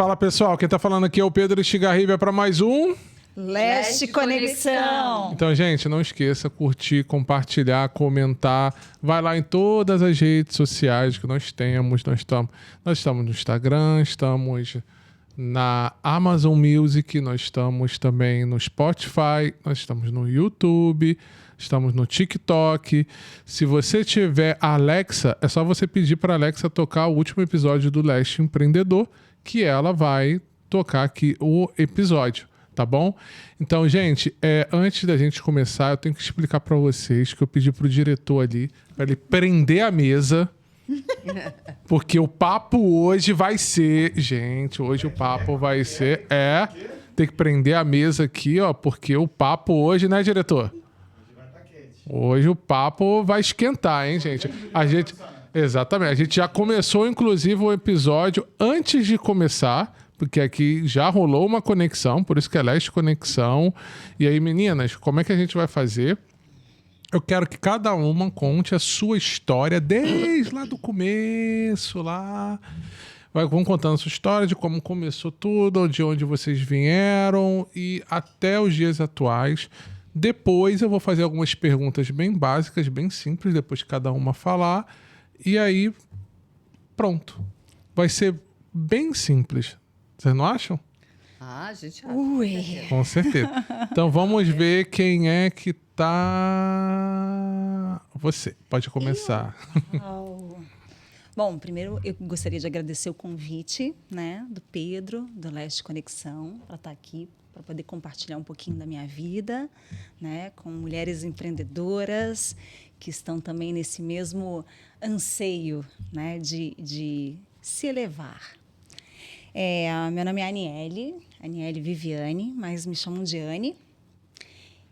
Fala pessoal, quem tá falando aqui é o Pedro Estigarribia para mais um Leste Conexão. Então, gente, não esqueça, curtir, compartilhar, comentar. Vai lá em todas as redes sociais que nós temos. Nós estamos no Instagram, estamos na Amazon Music, nós estamos também no Spotify, nós estamos no YouTube, estamos no TikTok. Se você tiver Alexa, é só você pedir para Alexa tocar o último episódio do Leste Empreendedor, que ela vai tocar aqui o episódio. Tá bom? Então, gente, antes da gente começar, eu tenho que explicar para vocês que eu pedi pro diretor ali para ele prender a mesa, porque o papo hoje vai ser... Gente, hoje o papo vai ser... Tem que prender a mesa aqui, ó, porque o papo hoje, né, diretor? Hoje o papo vai esquentar, hein, gente? Exatamente. A gente já começou, inclusive, o episódio antes de começar... Porque aqui já rolou uma conexão, por isso que é Leste Conexão. E aí, meninas, como é que a gente vai fazer? Eu quero que cada uma conte a sua história desde lá do começo, lá. Vão contando a sua história de como começou tudo, de onde vocês vieram e até os dias atuais. Depois eu vou fazer algumas perguntas bem básicas, bem simples, depois de cada uma falar. E aí, pronto. Vai ser bem simples. Vocês não acham? A gente acha. Com certeza. Então vamos ver quem é que tá... Você, pode começar. Bom, primeiro eu gostaria de agradecer o convite, né, do Pedro, do Leste Conexão, para estar aqui, para poder compartilhar um pouquinho da minha vida, né, com mulheres empreendedoras que estão também nesse mesmo anseio, né, de se elevar. Meu nome é Aniele Viviane, mas me chamam de Anne.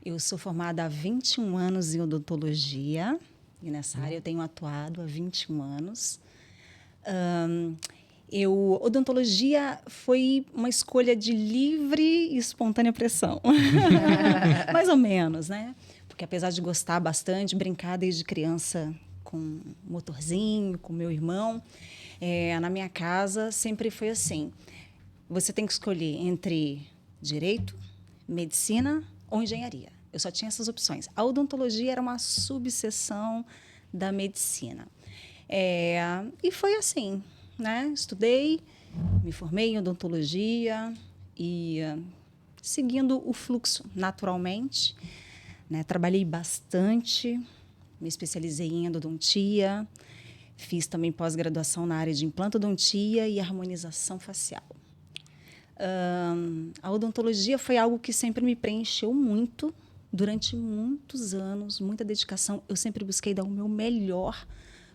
Eu sou formada há 21 anos em odontologia e nessa área eu tenho atuado há 21 anos. Odontologia foi uma escolha de livre e espontânea pressão. Mais ou menos, né? Porque apesar de gostar bastante, brincar desde criança com motorzinho, com meu irmão... na minha casa sempre foi assim, você tem que escolher entre direito, medicina ou engenharia. Eu só tinha essas opções. A odontologia era uma subseção da medicina. E foi assim, né? Estudei, me formei em odontologia e seguindo o fluxo naturalmente, né? Trabalhei bastante, me especializei em endodontia. Fiz também pós-graduação na área de implantodontia e harmonização facial. A odontologia foi algo que sempre me preencheu muito, durante muitos anos, muita dedicação. Eu sempre busquei dar o meu melhor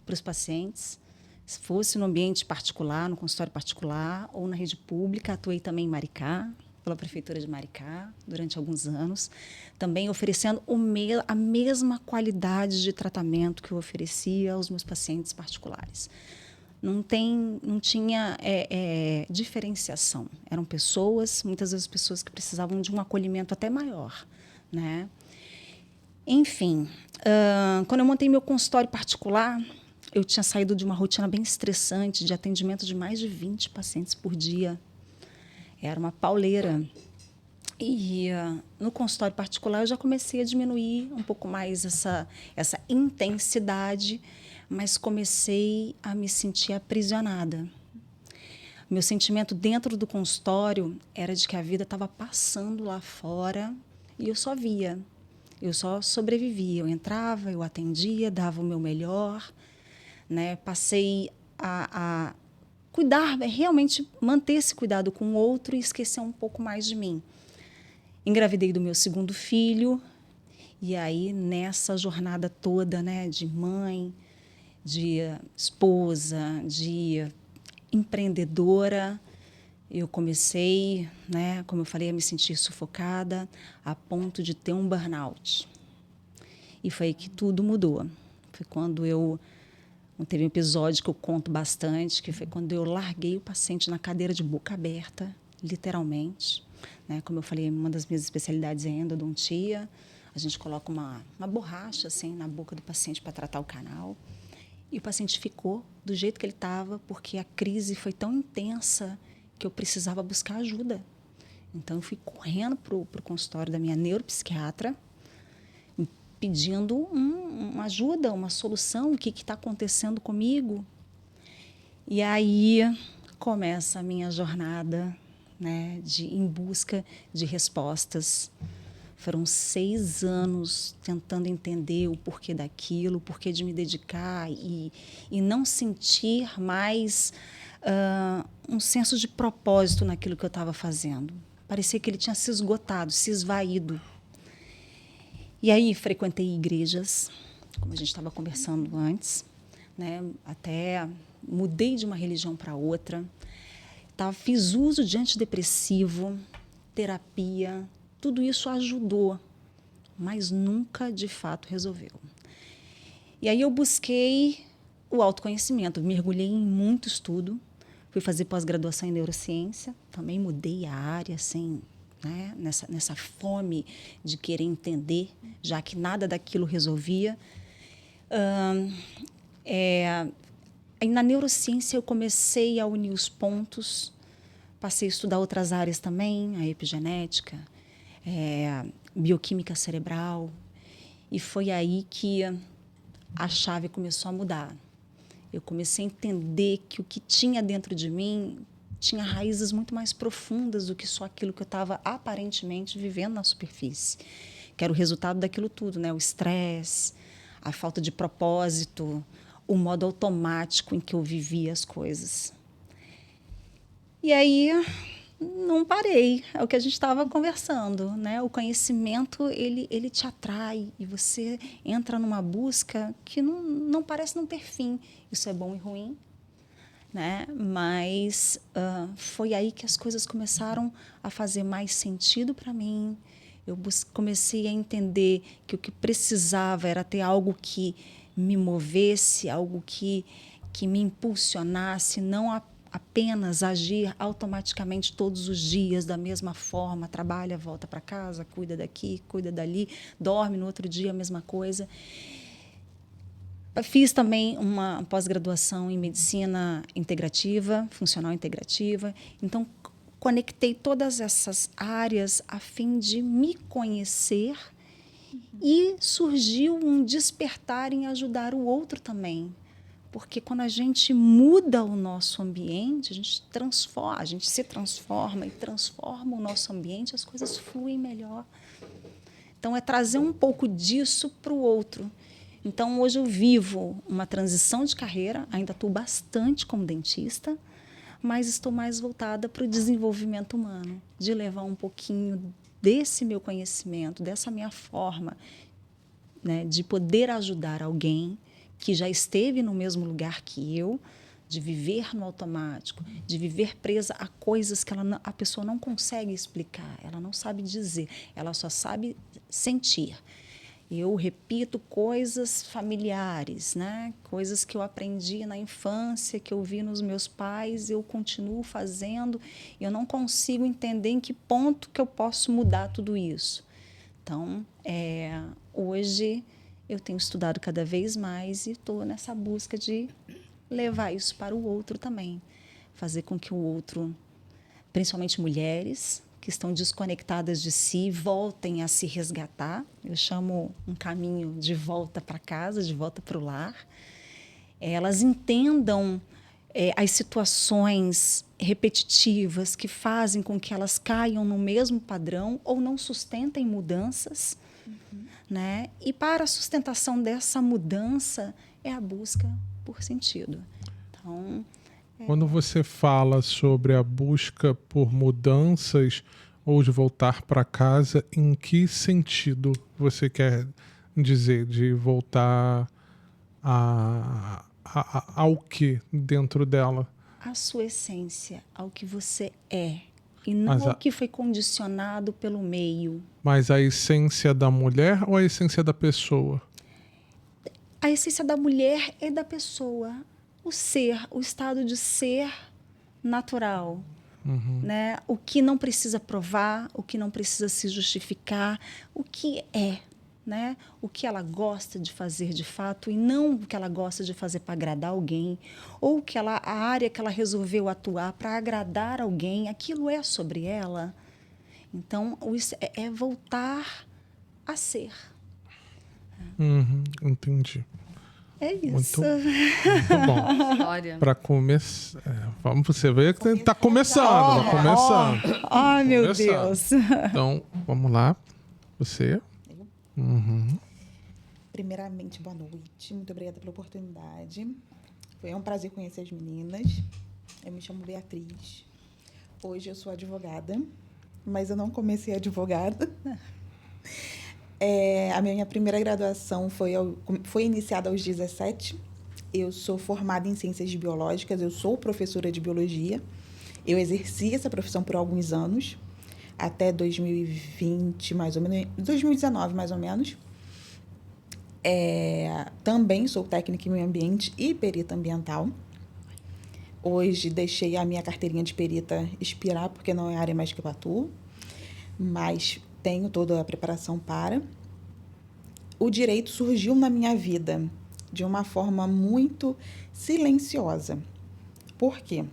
para os pacientes, se fosse no ambiente particular, no consultório particular ou na rede pública. Atuei também em Maricá, pela Prefeitura de Maricá, durante alguns anos, também oferecendo a mesma qualidade de tratamento que eu oferecia aos meus pacientes particulares. Não tinha diferenciação. Eram pessoas, muitas vezes pessoas que precisavam de um acolhimento até maior, né? Enfim, quando eu montei meu consultório particular, eu tinha saído de uma rotina bem estressante, de atendimento de mais de 20 pacientes por dia. Era uma pauleira. E no consultório particular eu já comecei a diminuir um pouco mais essa intensidade, mas comecei a me sentir aprisionada. Meu sentimento dentro do consultório era de que a vida estava passando lá fora e eu só via. Eu só sobrevivia. Eu entrava, eu atendia, dava o meu melhor, né? Passei a cuidar, realmente manter esse cuidado com o outro e esquecer um pouco mais de mim. Engravidei do meu segundo filho e aí nessa jornada toda, né, de mãe, de esposa, de empreendedora, eu comecei, né, como eu falei, a me sentir sufocada a ponto de ter um burnout. E foi aí que tudo mudou. Foi quando teve um episódio que eu conto bastante, que foi quando eu larguei o paciente na cadeira de boca aberta, literalmente. Né? Como eu falei, uma das minhas especialidades é endodontia. A gente coloca uma borracha assim, na boca do paciente para tratar o canal. E o paciente ficou do jeito que ele estava, porque a crise foi tão intensa que eu precisava buscar ajuda. Então, eu fui correndo para o consultório da minha neuropsiquiatra, pedindo uma ajuda, uma solução, o que está acontecendo comigo. E aí começa a minha jornada, né, em busca de respostas. Foram 6 anos tentando entender o porquê daquilo, o porquê de me dedicar e não sentir mais um senso de propósito naquilo que eu estava fazendo. Parecia que ele tinha se esgotado, se esvaído. E aí frequentei igrejas, como a gente estava conversando antes, né? Até mudei de uma religião para outra. Fiz uso de antidepressivo, terapia, tudo isso ajudou, mas nunca de fato resolveu. E aí eu busquei o autoconhecimento, mergulhei em muito estudo, fui fazer pós-graduação em neurociência, também mudei a área, assim, né, nessa fome de querer entender, já que nada daquilo resolvia. Aí na neurociência eu comecei a unir os pontos, passei a estudar outras áreas também, a epigenética, bioquímica cerebral, e foi aí que a chave começou a mudar. Eu comecei a entender que o que tinha dentro de mim tinha raízes muito mais profundas do que só aquilo que eu estava aparentemente vivendo na superfície, que era o resultado daquilo tudo, né? O estresse, a falta de propósito, o modo automático em que eu vivia as coisas. E aí não parei, é o que a gente estava conversando, né? O conhecimento, ele te atrai e você entra numa busca que não parece não ter fim. Isso é bom e ruim, né? Mas foi aí que as coisas começaram a fazer mais sentido para mim. Eu comecei a entender que o que precisava era ter algo que me movesse, algo que me impulsionasse, não apenas agir automaticamente todos os dias da mesma forma, trabalha, volta para casa, cuida daqui, cuida dali, dorme no outro dia a mesma coisa. Fiz também uma pós-graduação em medicina integrativa, funcional integrativa. Então, conectei todas essas áreas a fim de me conhecer e surgiu um despertar em ajudar o outro também. Porque quando a gente muda o nosso ambiente, a gente se transforma e transforma o nosso ambiente, as coisas fluem melhor. Então, é trazer um pouco disso para o outro. Então, hoje eu vivo uma transição de carreira, ainda estou bastante como dentista, mas estou mais voltada para o desenvolvimento humano, de levar um pouquinho desse meu conhecimento, dessa minha forma, né, de poder ajudar alguém que já esteve no mesmo lugar que eu, de viver no automático, de viver presa a coisas que a pessoa não consegue explicar, ela não sabe dizer, ela só sabe sentir. Eu repito coisas familiares, né? Coisas que eu aprendi na infância, que eu vi nos meus pais, eu continuo fazendo, e eu não consigo entender em que ponto que eu posso mudar tudo isso. Então, hoje eu tenho estudado cada vez mais e estou nessa busca de levar isso para o outro também. Fazer com que o outro, principalmente mulheres, que estão desconectadas de si, voltem a se resgatar. Eu chamo um caminho de volta para casa, de volta para o lar. Elas entendam as situações repetitivas que fazem com que elas caiam no mesmo padrão ou não sustentem mudanças. Né? E para a sustentação dessa mudança é a busca por sentido. Então, quando você fala sobre a busca por mudanças ou de voltar para casa, em que sentido você quer dizer de voltar ao que dentro dela? A sua essência, ao que você é, e não ao que foi condicionado pelo meio. Mas a essência da mulher ou a essência da pessoa? A essência da mulher é da pessoa. O ser, o estado de ser natural. Né? O que não precisa provar, o que não precisa se justificar, o que é. né, o que ela gosta de fazer de fato e não o que ela gosta de fazer para agradar alguém, ou a área que ela resolveu atuar para agradar alguém, aquilo é sobre ela. Então, isso é voltar a ser. Entendi. É isso. Muito bom. História. Para começar, vamos você ver que está começando, Ai, meu Começando. Deus. Então, vamos lá. Você. Primeiramente, boa noite. Muito obrigada pela oportunidade. Foi um prazer conhecer as meninas. Eu me chamo Beatriz. Hoje eu sou advogada, mas eu não comecei advogada. A minha primeira graduação foi iniciada aos 17. Eu sou formada em Ciências Biológicas, eu sou professora de Biologia. Eu exerci essa profissão por alguns anos, até 2020, mais ou menos, 2019, mais ou menos. Também sou técnica em meio ambiente e perita ambiental. Hoje deixei a minha carteirinha de perita expirar, porque não é a área mais que eu atuo, mas tenho toda a preparação para. O direito surgiu na minha vida de uma forma muito silenciosa. Por quê?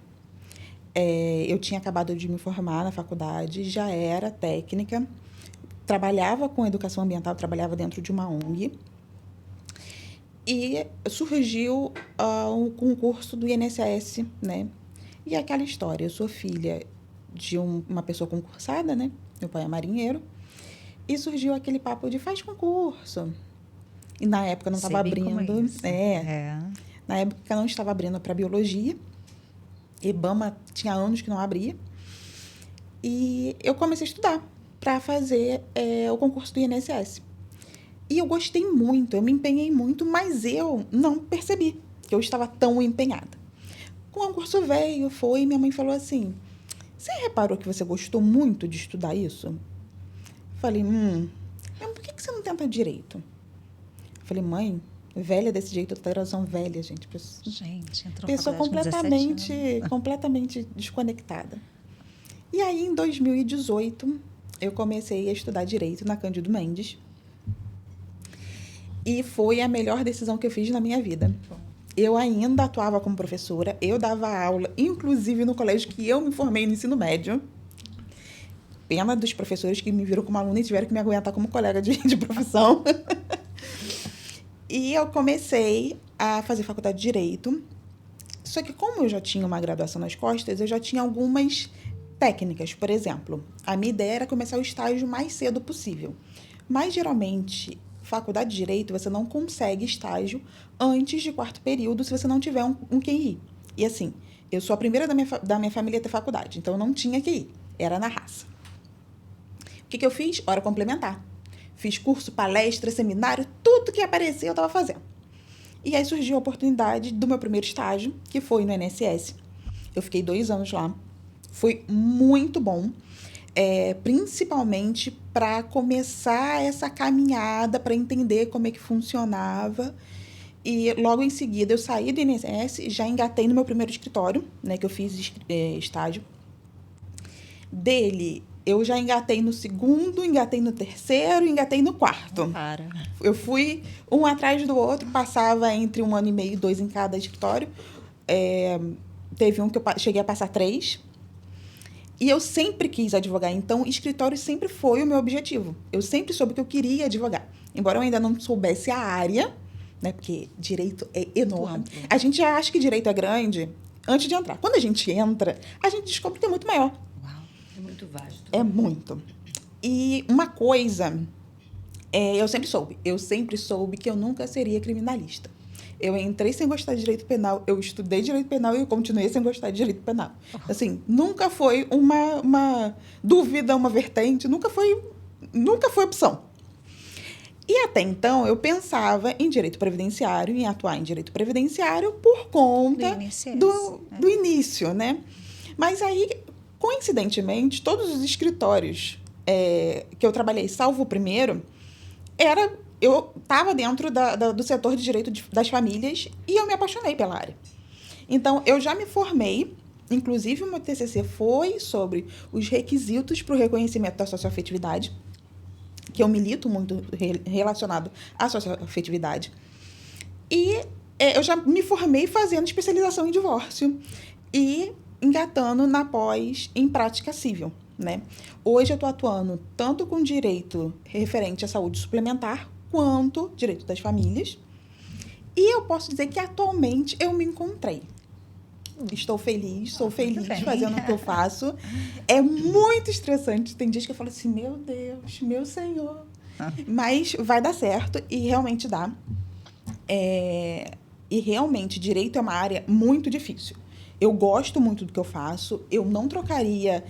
Eu tinha acabado de me formar na faculdade, já era técnica, trabalhava com educação ambiental, trabalhava dentro de uma ONG. E surgiu um concurso do INSS, né? E aquela história, eu sou filha de uma pessoa concursada, né? Meu pai é marinheiro. E surgiu aquele papo de faz concurso. E na época não estava abrindo. Na época não estava abrindo para biologia. IBAMA tinha anos que não abria. E eu comecei a estudar para fazer o concurso do INSS. E eu gostei muito, eu me empenhei muito, mas eu não percebi que eu estava tão empenhada. O concurso veio, foi, e minha mãe falou assim, você reparou que você gostou muito de estudar isso? Falei, mas por que você não tenta direito? Falei, mãe, velha desse jeito, outra geração velha, gente. Gente, entrou pessoa completamente desconectada. E aí, em 2018, eu comecei a estudar direito na Cândido Mendes. E foi a melhor decisão que eu fiz na minha vida. Eu ainda atuava como professora, eu dava aula, inclusive no colégio que eu me formei no ensino médio. Pena dos professores que me viram como aluna e tiveram que me aguentar como colega de profissão. E eu comecei a fazer faculdade de Direito. Só que como eu já tinha uma graduação nas costas, eu já tinha algumas técnicas. Por exemplo, a minha ideia era começar o estágio o mais cedo possível. Mas, geralmente, faculdade de Direito, você não consegue estágio antes de 4º período se você não tiver um QI. E assim, eu sou a primeira da minha família a ter faculdade, então eu não tinha QI, era na raça. O que eu fiz? Hora complementar. Fiz curso, palestra, seminário, tudo que aparecia eu estava fazendo. E aí surgiu a oportunidade do meu primeiro estágio, que foi no INSS. Eu fiquei 2 anos lá. Foi muito bom. Principalmente para começar essa caminhada, para entender como é que funcionava. E logo em seguida eu saí do INSS e já engatei no meu primeiro escritório, né, que eu fiz estágio. Dele, eu já engatei no 2º, engatei no 3º, engatei no 4º. Eu fui um atrás do outro, passava entre 1 ano e meio e 2 em cada escritório. Teve um que eu cheguei a passar 3. E eu sempre quis advogar, então escritório sempre foi o meu objetivo. Eu sempre soube que eu queria advogar. Embora eu ainda não soubesse a área, né, porque direito é enorme. A gente já acha que direito é grande antes de entrar. Quando a gente entra, a gente descobre que é muito maior. Uau, é muito vasto. É muito. E uma coisa, eu sempre soube que eu nunca seria criminalista. Eu entrei sem gostar de direito penal, eu estudei direito penal e eu continuei sem gostar de direito penal. Assim, nunca foi uma dúvida, uma vertente, nunca foi opção. E até então, eu pensava em direito previdenciário, em atuar em direito previdenciário por conta do início, né? Mas aí, coincidentemente, todos os escritórios que eu trabalhei, salvo o primeiro, eu estava dentro do setor de direito das famílias e eu me apaixonei pela área. Então, eu já me formei, inclusive o meu TCC foi sobre os requisitos para o reconhecimento da socioafetividade. que eu milito muito relacionado à socioafetividade. E eu já me formei fazendo especialização em divórcio e engatando na pós em prática civil, né? Hoje eu estou atuando tanto com direito referente à saúde suplementar, quanto direito das famílias. E eu posso dizer que atualmente eu me encontrei. Estou feliz, sou feliz fazendo o que eu faço. É muito estressante. Tem dias que eu falo assim, meu Deus, meu Senhor. Mas vai dar certo e realmente dá. E realmente, direito é uma área muito difícil. Eu gosto muito do que eu faço. Eu não trocaria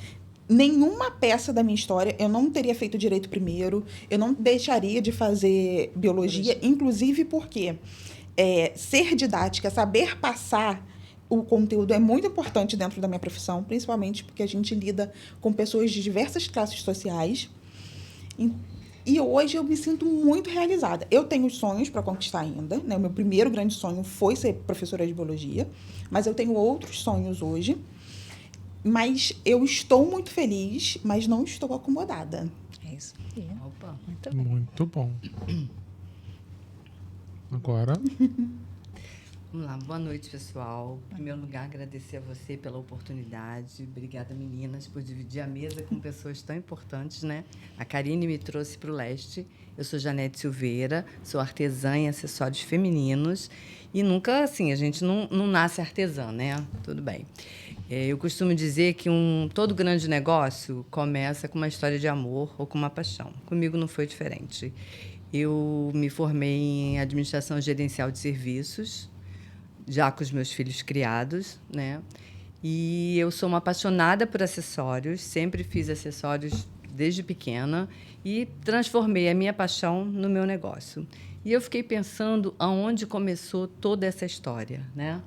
nenhuma peça da minha história. Eu não teria feito direito primeiro. Eu não deixaria de fazer biologia. Inclusive porque ser didática, saber passar o conteúdo é muito importante dentro da minha profissão, principalmente porque a gente lida com pessoas de diversas classes sociais. E hoje eu me sinto muito realizada. Eu tenho sonhos para conquistar ainda, né? O meu primeiro grande sonho foi ser professora de biologia, mas eu tenho outros sonhos hoje. Mas eu estou muito feliz, mas não estou acomodada. É isso. Opa. Muito bem. Muito bom. Agora, Vamos lá, boa noite, pessoal. Em primeiro lugar, agradecer a você pela oportunidade. Obrigada, meninas, por dividir a mesa com pessoas tão importantes, né? A Karine me trouxe para o leste. Eu sou Janete Silveira, sou artesã em acessórios femininos. E nunca, assim, a gente não nasce artesã, né? Tudo bem. Eu costumo dizer que todo grande negócio começa com uma história de amor ou com uma paixão. Comigo não foi diferente. Eu me formei em administração gerencial de serviços, já com os meus filhos criados, né? E eu sou uma apaixonada por acessórios, sempre fiz acessórios desde pequena e transformei a minha paixão no meu negócio. E eu fiquei pensando aonde começou toda essa história, né?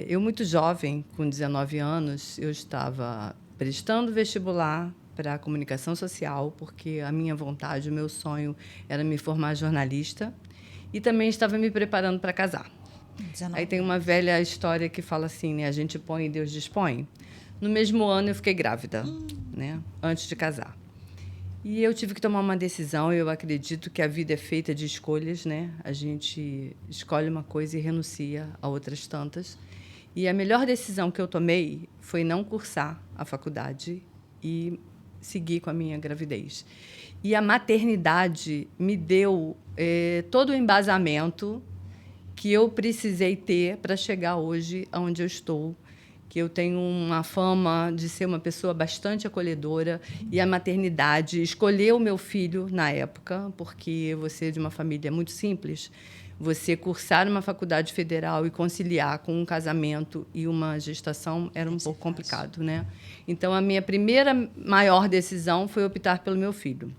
Eu, muito jovem, com 19 anos, eu estava prestando vestibular para comunicação social, porque a minha vontade, o meu sonho era me formar jornalista, e também estava me preparando para casar. 19. Aí tem uma velha história que fala assim, né? A gente põe e Deus dispõe. No mesmo ano eu fiquei grávida, né? Antes de casar. E eu tive que tomar uma decisão. Eu acredito que a vida é feita de escolhas, né? A gente escolhe uma coisa e renuncia a outras tantas. E a melhor decisão que eu tomei foi não cursar a faculdade e seguir com a minha gravidez. E a maternidade me deu todo o embasamento que eu precisei ter para chegar hoje onde eu estou, que eu tenho uma fama de ser uma pessoa bastante acolhedora, e a maternidade escolheu o meu filho na época, porque você é de uma família muito simples, você cursar uma faculdade federal e conciliar com um casamento e uma gestação era um pouco complicado, né? Então, a minha primeira maior decisão foi optar pelo meu filho.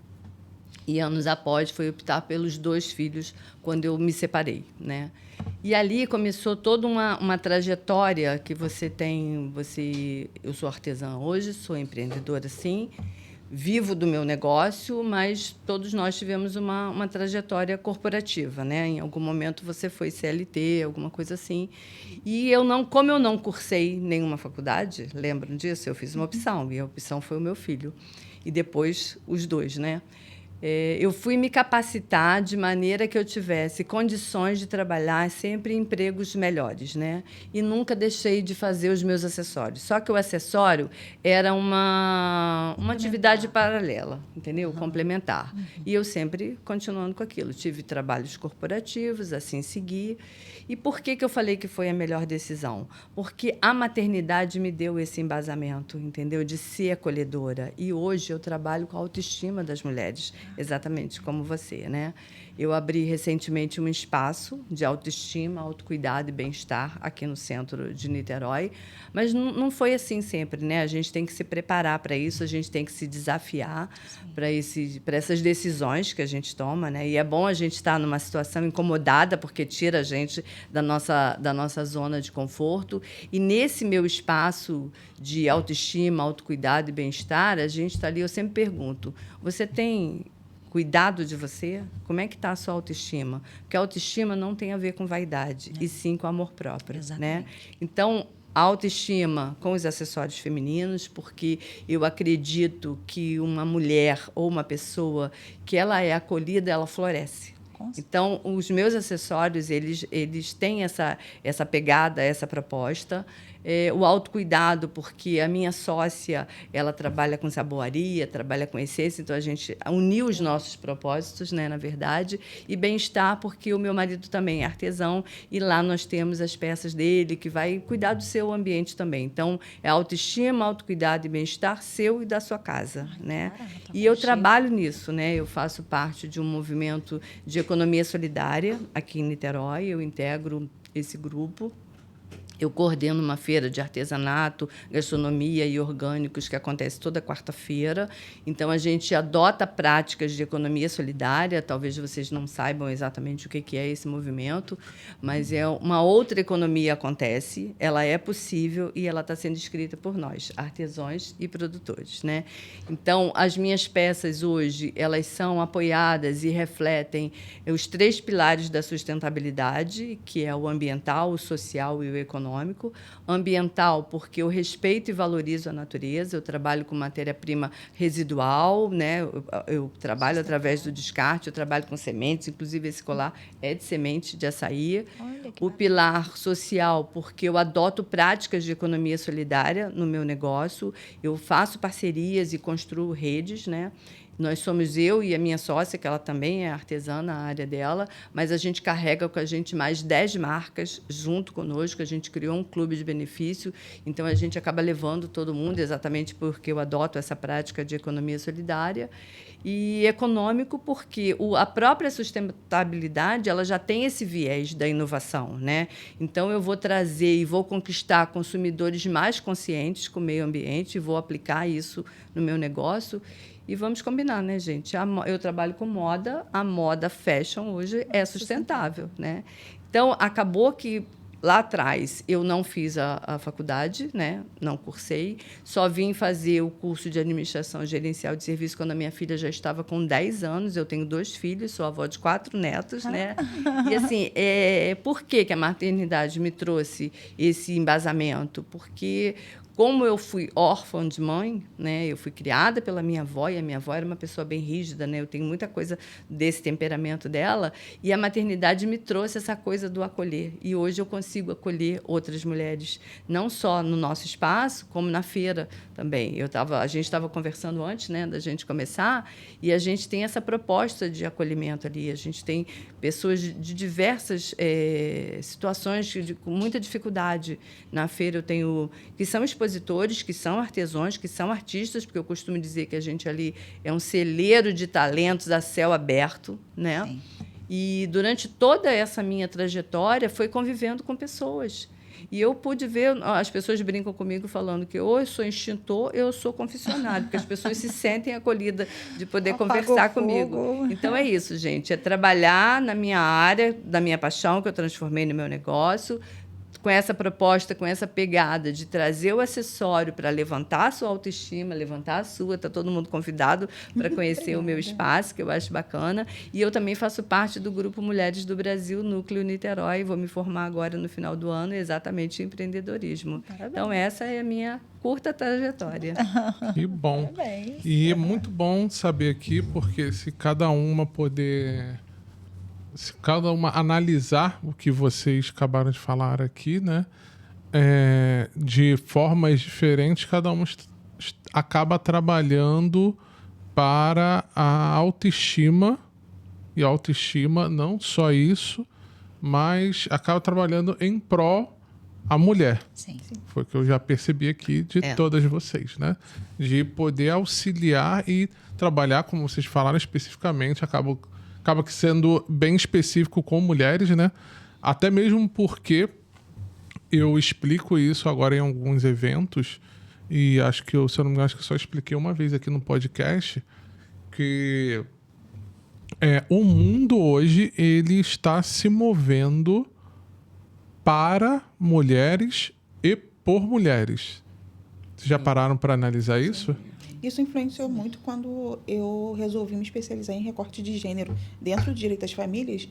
E, anos após, foi optar pelos 2 filhos quando eu me separei, né? E ali começou toda uma trajetória que você tem. Eu sou artesã hoje, sou empreendedora, sim, vivo do meu negócio, mas todos nós tivemos uma trajetória corporativa, né? Em algum momento você foi CLT, alguma coisa assim. E como eu não cursei nenhuma faculdade, lembram disso? Eu fiz uma opção, e a opção foi o meu filho. E depois os 2, né? Eu fui me capacitar de maneira que eu tivesse condições de trabalhar sempre em empregos melhores, né? E nunca deixei de fazer os meus acessórios. Só que o acessório era uma atividade paralela, entendeu? Complementar. E eu sempre continuando com aquilo. Tive trabalhos corporativos, assim segui. E por que eu falei que foi a melhor decisão? Porque a maternidade me deu esse embasamento, entendeu? De ser acolhedora. E hoje eu trabalho com a autoestima das mulheres, exatamente como você, né? Eu abri recentemente um espaço de autoestima, autocuidado e bem-estar aqui no centro de Niterói, mas não foi assim sempre, né? A gente tem que se preparar para isso, a gente tem que se desafiar para essas decisões que a gente toma, né? E é bom a gente estar numa situação incomodada, porque tira a gente da nossa zona de conforto. E nesse meu espaço de autoestima, autocuidado e bem-estar, a gente está ali, eu sempre pergunto, você tem cuidado de você? Como é que está a sua autoestima? Porque a autoestima não tem a ver com vaidade, e sim com amor próprio, né? Então, a autoestima com os acessórios femininos, porque eu acredito que uma mulher ou uma pessoa que ela é acolhida, ela floresce. Então, os meus acessórios, eles têm essa pegada, essa proposta. O autocuidado, porque a minha sócia, ela trabalha com saboaria, trabalha com essência, então a gente uniu os nossos propósitos, né, na verdade. E bem-estar, porque o meu marido também é artesão e lá nós temos as peças dele, que vai cuidar do seu ambiente também. Então, é autoestima, autocuidado e bem-estar seu e da sua casa, né? E eu trabalho nisso, né? Eu faço parte de um movimento de economia solidária aqui em Niterói, eu integro esse grupo. Eu coordeno uma feira de artesanato, gastronomia e orgânicos que acontece toda quarta-feira. Então, a gente adota práticas de economia solidária. Talvez vocês não saibam exatamente o que é esse movimento, mas é uma outra economia acontece, ela é possível e ela está sendo escrita por nós, artesãos e produtores, né? Então, as minhas peças hoje, elas são apoiadas e refletem os 3 pilares da sustentabilidade, que é o ambiental, o social e o econômico. Ambiental, porque eu respeito e valorizo a natureza, eu trabalho com matéria-prima residual, né? Eu trabalho através do descarte, eu trabalho com sementes, inclusive esse colar é de semente de açaí. O pilar social, porque eu adoto práticas de economia solidária no meu negócio, eu faço parcerias e construo redes, né? Nós somos eu e a minha sócia, que ela também é artesã na área dela, mas a gente carrega com a gente mais 10 marcas junto conosco. A gente criou um clube de benefício, então a gente acaba levando todo mundo, exatamente porque eu adoto essa prática de economia solidária. E econômico, porque a própria sustentabilidade ela já tem esse viés da inovação, né? Então, eu vou trazer e vou conquistar consumidores mais conscientes com o meio ambiente, e vou aplicar isso no meu negócio. E vamos combinar, né, gente? Eu trabalho com moda, a moda fashion hoje é sustentável, né? Então, acabou que lá atrás eu não fiz a faculdade, né? Não cursei, só vim fazer o curso de administração gerencial de serviço quando a minha filha já estava com 10 anos. Eu tenho 2 filhos, sou avó de 4 netos, né? E assim, por que a maternidade me trouxe esse embasamento? Porque como eu fui órfã de mãe, né, eu fui criada pela minha avó, e a minha avó era uma pessoa bem rígida, né, eu tenho muita coisa desse temperamento dela, e a maternidade me trouxe essa coisa do acolher. E hoje eu consigo acolher outras mulheres, não só no nosso espaço, como na feira também. A gente estava conversando antes, né, da gente começar, e a gente tem essa proposta de acolhimento ali. A gente tem pessoas de diversas situações com muita dificuldade. Na feira eu tenho que são expositores, que são artesãos, que são artistas, porque eu costumo dizer que a gente ali é um celeiro de talentos a céu aberto, né? Sim. E durante toda essa minha trajetória foi convivendo com pessoas. E eu pude ver, as pessoas brincam comigo falando que ou eu sou extintor, ou eu sou confessionário, porque as pessoas se sentem acolhidas de poder conversar comigo. Então, é isso, gente, é trabalhar na minha área, da minha paixão, que eu transformei no meu negócio, com essa proposta, com essa pegada de trazer o acessório para levantar a sua autoestima, levantar a sua. Está todo mundo convidado para conhecer o meu espaço, que eu acho bacana. E eu também faço parte do Grupo Mulheres do Brasil, Núcleo Niterói. Vou me formar agora no final do ano, exatamente em empreendedorismo. Parabéns. Então, essa é a minha curta trajetória. Que bom. Parabéns. E é muito bom saber aqui, porque se cada uma analisar o que vocês acabaram de falar aqui, né? De formas diferentes, cada uma acaba trabalhando para a autoestima. E a autoestima, não só isso, mas acaba trabalhando em prol a mulher. Sim. Foi o que eu já percebi aqui de todas vocês, né? De poder auxiliar e trabalhar, como vocês falaram especificamente, acaba que sendo bem específico com mulheres, né? Até mesmo porque eu explico isso agora em alguns eventos, e acho que se eu não me engano, acho que só expliquei uma vez aqui no podcast, que o mundo hoje ele está se movendo para mulheres e por mulheres. Vocês já pararam para analisar isso? Isso influenciou muito quando eu resolvi me especializar em recorte de gênero dentro do direito das famílias,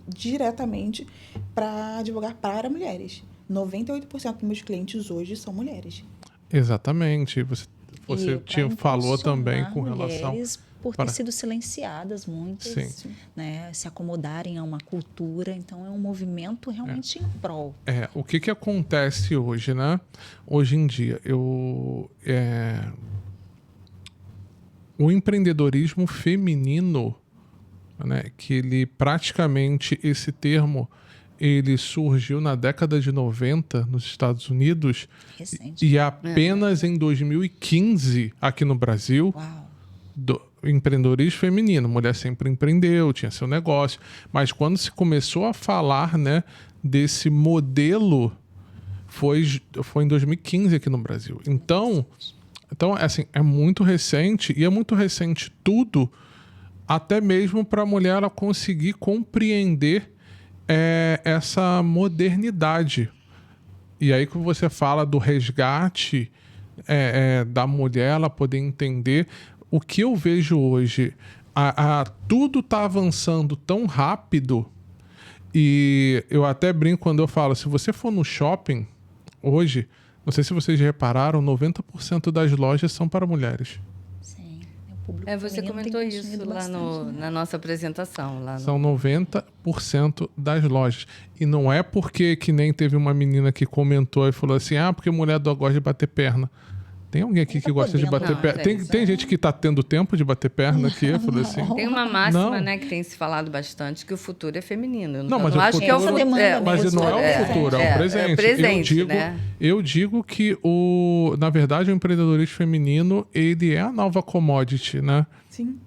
diretamente para advogar para mulheres. 98% dos meus clientes hoje são mulheres. Exatamente. Você E falou também com impulsionar relação... mulheres por ter sido silenciadas, muitas, Sim. né, se acomodarem a uma cultura. Então, é um movimento realmente em prol. O que acontece hoje, né? Hoje em dia, o empreendedorismo feminino, né, que ele praticamente, esse termo, ele surgiu na década de 90 nos Estados Unidos Recente. e apenas em 2015 aqui no Brasil, Uau. do empreendedorismo feminino. Mulher sempre empreendeu, tinha seu negócio, mas quando se começou a falar, né, desse modelo, foi em 2015 aqui no Brasil. Então, assim, é muito recente, e é muito recente tudo, até mesmo para a mulher ela conseguir compreender essa modernidade. E aí que você fala do resgate da mulher, ela poder entender o que eu vejo hoje. Tudo está avançando tão rápido, e eu até brinco quando eu falo, se você for no shopping hoje, não sei se vocês repararam, 90% das lojas são para mulheres. Sim. O público Você feminino comentou tem isso consumido lá bastante, né? na nossa apresentação. São 90% das lojas. E não é porque, que nem teve uma menina que comentou e falou assim, porque mulher gosta de bater perna. Tem alguém aqui que gosta de bater perna? Tem gente que tá tendo tempo de bater perna aqui? Eu falei assim. Tem uma máxima, né, que tem se falado bastante, que o futuro é feminino. Não, mas eu o acho que é o futuro- futuro. Mas não é o futuro, é o presente. né? Eu digo que, na verdade, o empreendedorismo feminino, ele é a nova commodity, né? Sim.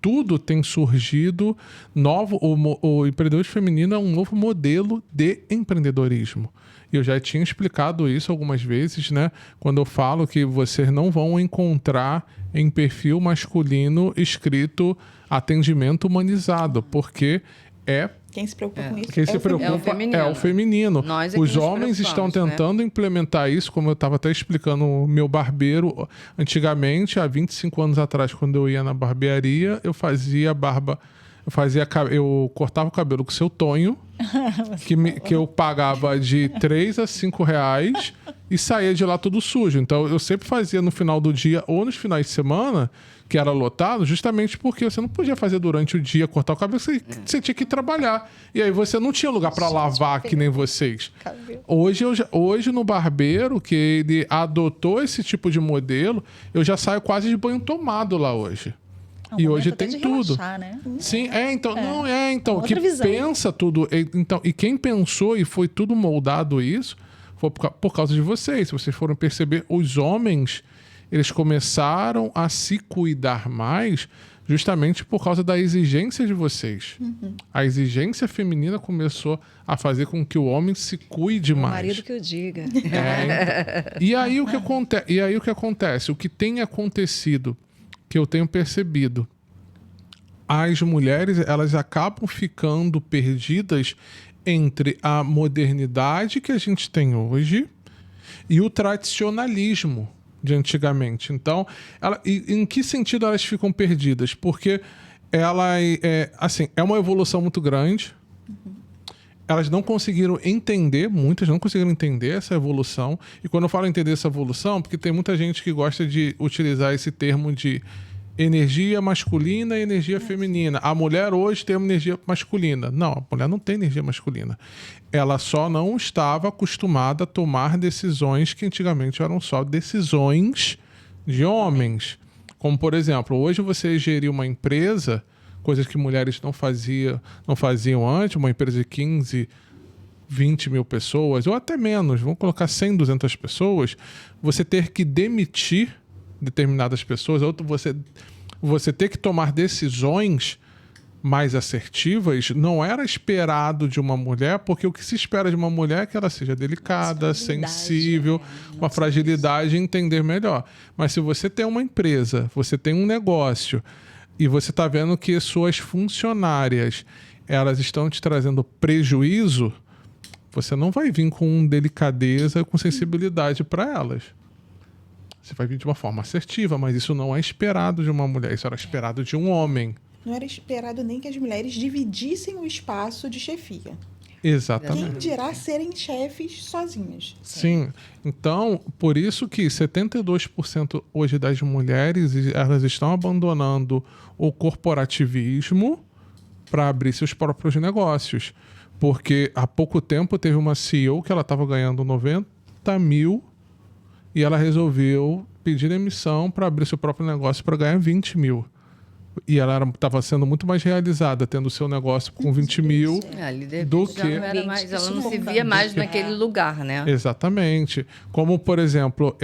Tudo tem surgido novo. O empreendedorismo feminino é um novo modelo de empreendedorismo. E eu já tinha explicado isso algumas vezes, né? Quando eu falo que vocês não vão encontrar em perfil masculino escrito atendimento humanizado, porque Quem se preocupa com isso quem se preocupa é o feminino. Nós é que Os nos homens estão preocupamos, né? tentando implementar isso, como eu estava até explicando o meu barbeiro. Antigamente, há 25 anos atrás, quando eu ia na barbearia, eu fazia barba... Eu cortava o cabelo com o seu Tonho, que eu pagava de 3 a 5 reais e saía de lá tudo sujo. Então, eu sempre fazia no final do dia ou nos finais de semana, que era lotado, justamente porque você não podia fazer durante o dia, cortar o cabelo, você tinha que trabalhar. E aí você não tinha lugar para lavar, que nem vocês. Hoje, no barbeiro, que ele adotou esse tipo de modelo, eu já saio quase de banho tomado lá hoje. E hoje tem tudo. Relaxar, né? Sim, então, que outra visão. pensa tudo. Então, e quem pensou e foi tudo moldado isso, foi por causa de vocês. Se vocês foram perceber, os homens, eles começaram a se cuidar mais justamente por causa da exigência de vocês. A exigência feminina começou a fazer com que o homem se cuide O mais. marido que eu diga. Então. E aí o que acontece? O que tem acontecido, que eu tenho percebido, as mulheres, elas acabam ficando perdidas entre a modernidade que a gente tem hoje e o tradicionalismo de antigamente. Então, em que sentido elas ficam perdidas? Porque é uma evolução muito grande. Elas não conseguiram entender, muitas não conseguiram entender essa evolução. E quando eu falo entender essa evolução, porque tem muita gente que gosta de utilizar esse termo de energia masculina e energia feminina. A mulher hoje tem uma energia masculina. Não, a mulher não tem energia masculina. Ela só não estava acostumada a tomar decisões que antigamente eram só decisões de homens. Como, por exemplo, hoje você gerir uma empresa, coisas que mulheres não faziam antes, uma empresa de 15, 20 mil pessoas, ou até menos, vamos colocar 100, 200 pessoas, você ter que demitir determinadas pessoas, ou você ter que tomar decisões mais assertivas, não era esperado de uma mulher, porque o que se espera de uma mulher é que ela seja delicada, sensível, uma fragilidade e entender melhor. Mas se você tem uma empresa, você tem um negócio e você está vendo que suas funcionárias elas estão te trazendo prejuízo, você não vai vir com delicadeza, com sensibilidade para elas. Você vai vir de uma forma assertiva, mas isso não é esperado de uma mulher, isso era esperado de um homem. Não era esperado nem que as mulheres dividissem o espaço de chefia. Exatamente. Quem dirá serem chefes sozinhas? Sim. Então, por isso que 72% hoje das mulheres, elas estão abandonando o corporativismo para abrir seus próprios negócios. Porque há pouco tempo teve uma CEO que ela estava ganhando 90 mil e ela resolveu pedir demissão para abrir seu próprio negócio para ganhar 20 mil. E ela estava sendo muito mais realizada tendo o seu negócio com 20 mil Ali de do repente já que... não era mais, ela não se Isso via mais é. naquele lugar, né? Exatamente. Como, por exemplo,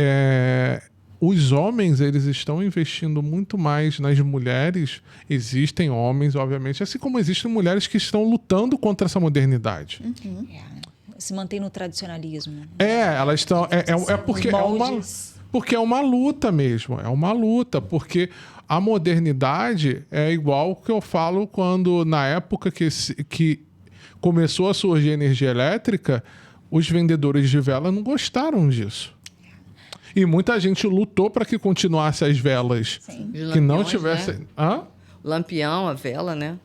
os homens, eles estão investindo muito mais nas mulheres. Existem homens, obviamente, assim como existem mulheres que estão lutando contra essa modernidade. Se mantém no tradicionalismo. Elas estão... porque Os moldes. porque é uma luta mesmo. É uma luta, porque a modernidade é igual o que eu falo quando, na época que começou a surgir energia elétrica, os vendedores de vela não gostaram disso. E muita gente lutou para que continuasse as velas. Sim. Os Que não lampiões, tivesse... né? Hã? Lampião, a vela, né?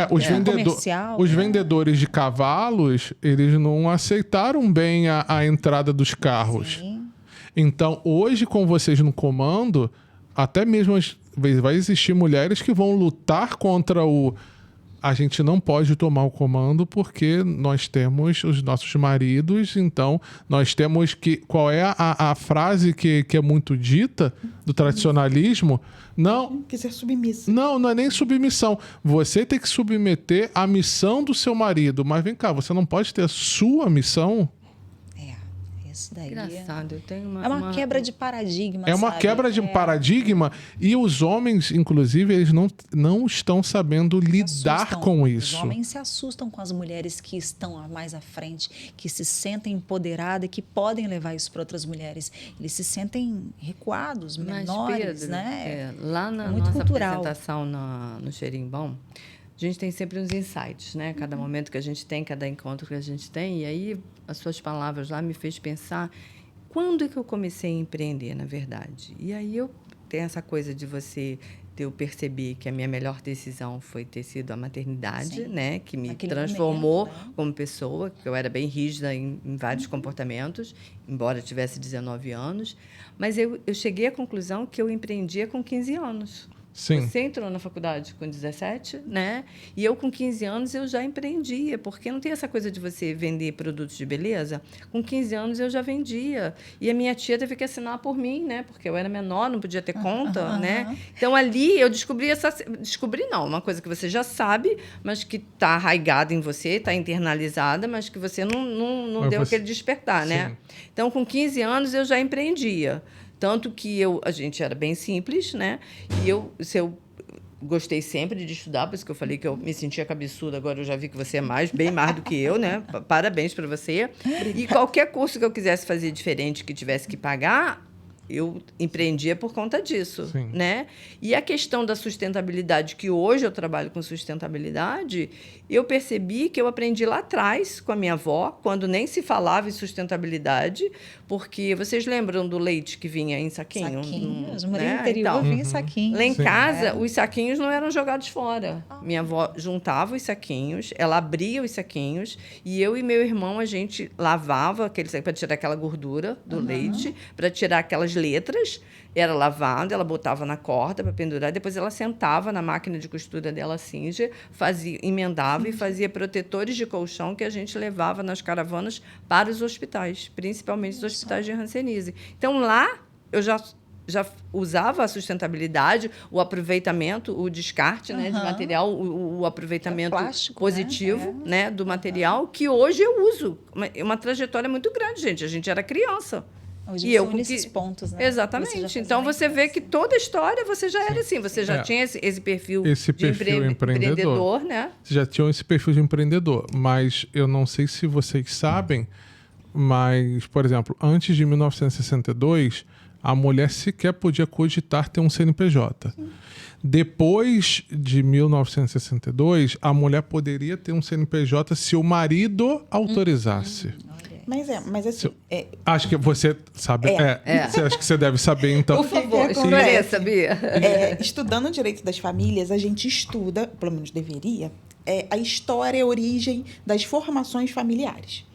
Comercial, os né? vendedores de cavalos, eles não aceitaram bem a entrada dos carros. Sim. Então, hoje, com vocês no comando, até mesmo vai existir mulheres que vão lutar contra a gente não pode tomar o comando porque nós temos os nossos maridos, então nós temos que... Qual é a frase que é muito dita do tradicionalismo? Não, Que ser submissa. não é nem submissão. Você tem que submeter a missão do seu marido. Mas vem cá, você não pode ter a sua missão? Isso daí Engraçado, eu tenho uma... é uma quebra de paradigma, É uma sabe? quebra de paradigma e os homens, inclusive, eles não estão sabendo lidar Assustam. com Os isso. homens se assustam com as mulheres que estão mais à frente, que se sentem empoderadas e que podem levar isso para outras mulheres. Eles se sentem recuados, Mas, menores, Pedro, né? lá na muito nossa cultural. apresentação no Xerimbom, a gente tem sempre uns insights, né? Cada momento que a gente tem, cada encontro que a gente tem. E aí, as suas palavras lá me fez pensar quando é que eu comecei a empreender, na verdade. E aí, eu tenho essa coisa de eu perceber que a minha melhor decisão foi ter sido a maternidade, Sim. né? Que me Naquele transformou momento, né? como pessoa, que eu era bem rígida em vários comportamentos, embora eu tivesse 19 anos. Mas eu cheguei à conclusão que eu empreendia com 15 anos. Sim. Você entrou na faculdade com 17, né? E eu, com 15 anos, eu já empreendia, porque não tem essa coisa de você vender produtos de beleza. Com 15 anos, eu já vendia. E a minha tia teve que assinar por mim, né? Porque eu era menor, não podia ter conta, né? Então, ali, eu descobri Descobri, não, uma coisa que você já sabe, mas que está arraigada em você, está internalizada, mas que você não Mas deu você... aquele despertar, né? Sim. Então, com 15 anos, eu já empreendia. Tanto que a gente era bem simples, né? E eu gostei sempre de estudar, por isso que eu falei que eu me sentia cabeçuda, agora eu já vi que você é bem mais do que eu, né? Parabéns para você. E qualquer curso que eu quisesse fazer diferente, que tivesse que pagar, eu empreendia por conta disso, Sim. né? E a questão da sustentabilidade, que hoje eu trabalho com sustentabilidade, eu percebi que eu aprendi lá atrás com a minha avó, quando nem se falava em sustentabilidade, porque vocês lembram do leite que vinha em saquinho? Saquinhos, no Né? interior Então, vinha em saquinhos. lá em Sim. casa, os saquinhos não eram jogados fora. Minha avó juntava os saquinhos, ela abria os saquinhos, e eu e meu irmão, a gente lavava aquele saquinho para tirar aquela gordura do leite, para tirar aquelas letras. Era lavado, ela botava na corda para pendurar, depois ela sentava na máquina de costura dela, Singer, emendava e fazia protetores de colchão que a gente levava nas caravanas para os hospitais, principalmente os hospitais de Hanseníase. Então, lá, eu já usava a sustentabilidade, o aproveitamento, o descarte, né, de material, o aproveitamento plástico, positivo, né, do material, que hoje eu uso. Uma trajetória muito grande, gente. A gente era criança. Hoje E você eu une com esses que- pontos, né? Exatamente. Então, você vê que toda a história você já era assim. Você já tinha esse perfil, Esse de perfil empreendedor. né? Vocês já tinham esse perfil de empreendedor, mas eu não sei se vocês sabem, mas, por exemplo, antes de 1962, a mulher sequer podia cogitar ter um CNPJ. Depois de 1962, a mulher poderia ter um CNPJ se o marido autorizasse. Mas assim, Acho que você sabe. Acho que você deve saber, então. Por favor, que esclareça, Bia. estudando o direito das famílias, a gente estuda, pelo menos deveria, a história, a origem das formações familiares.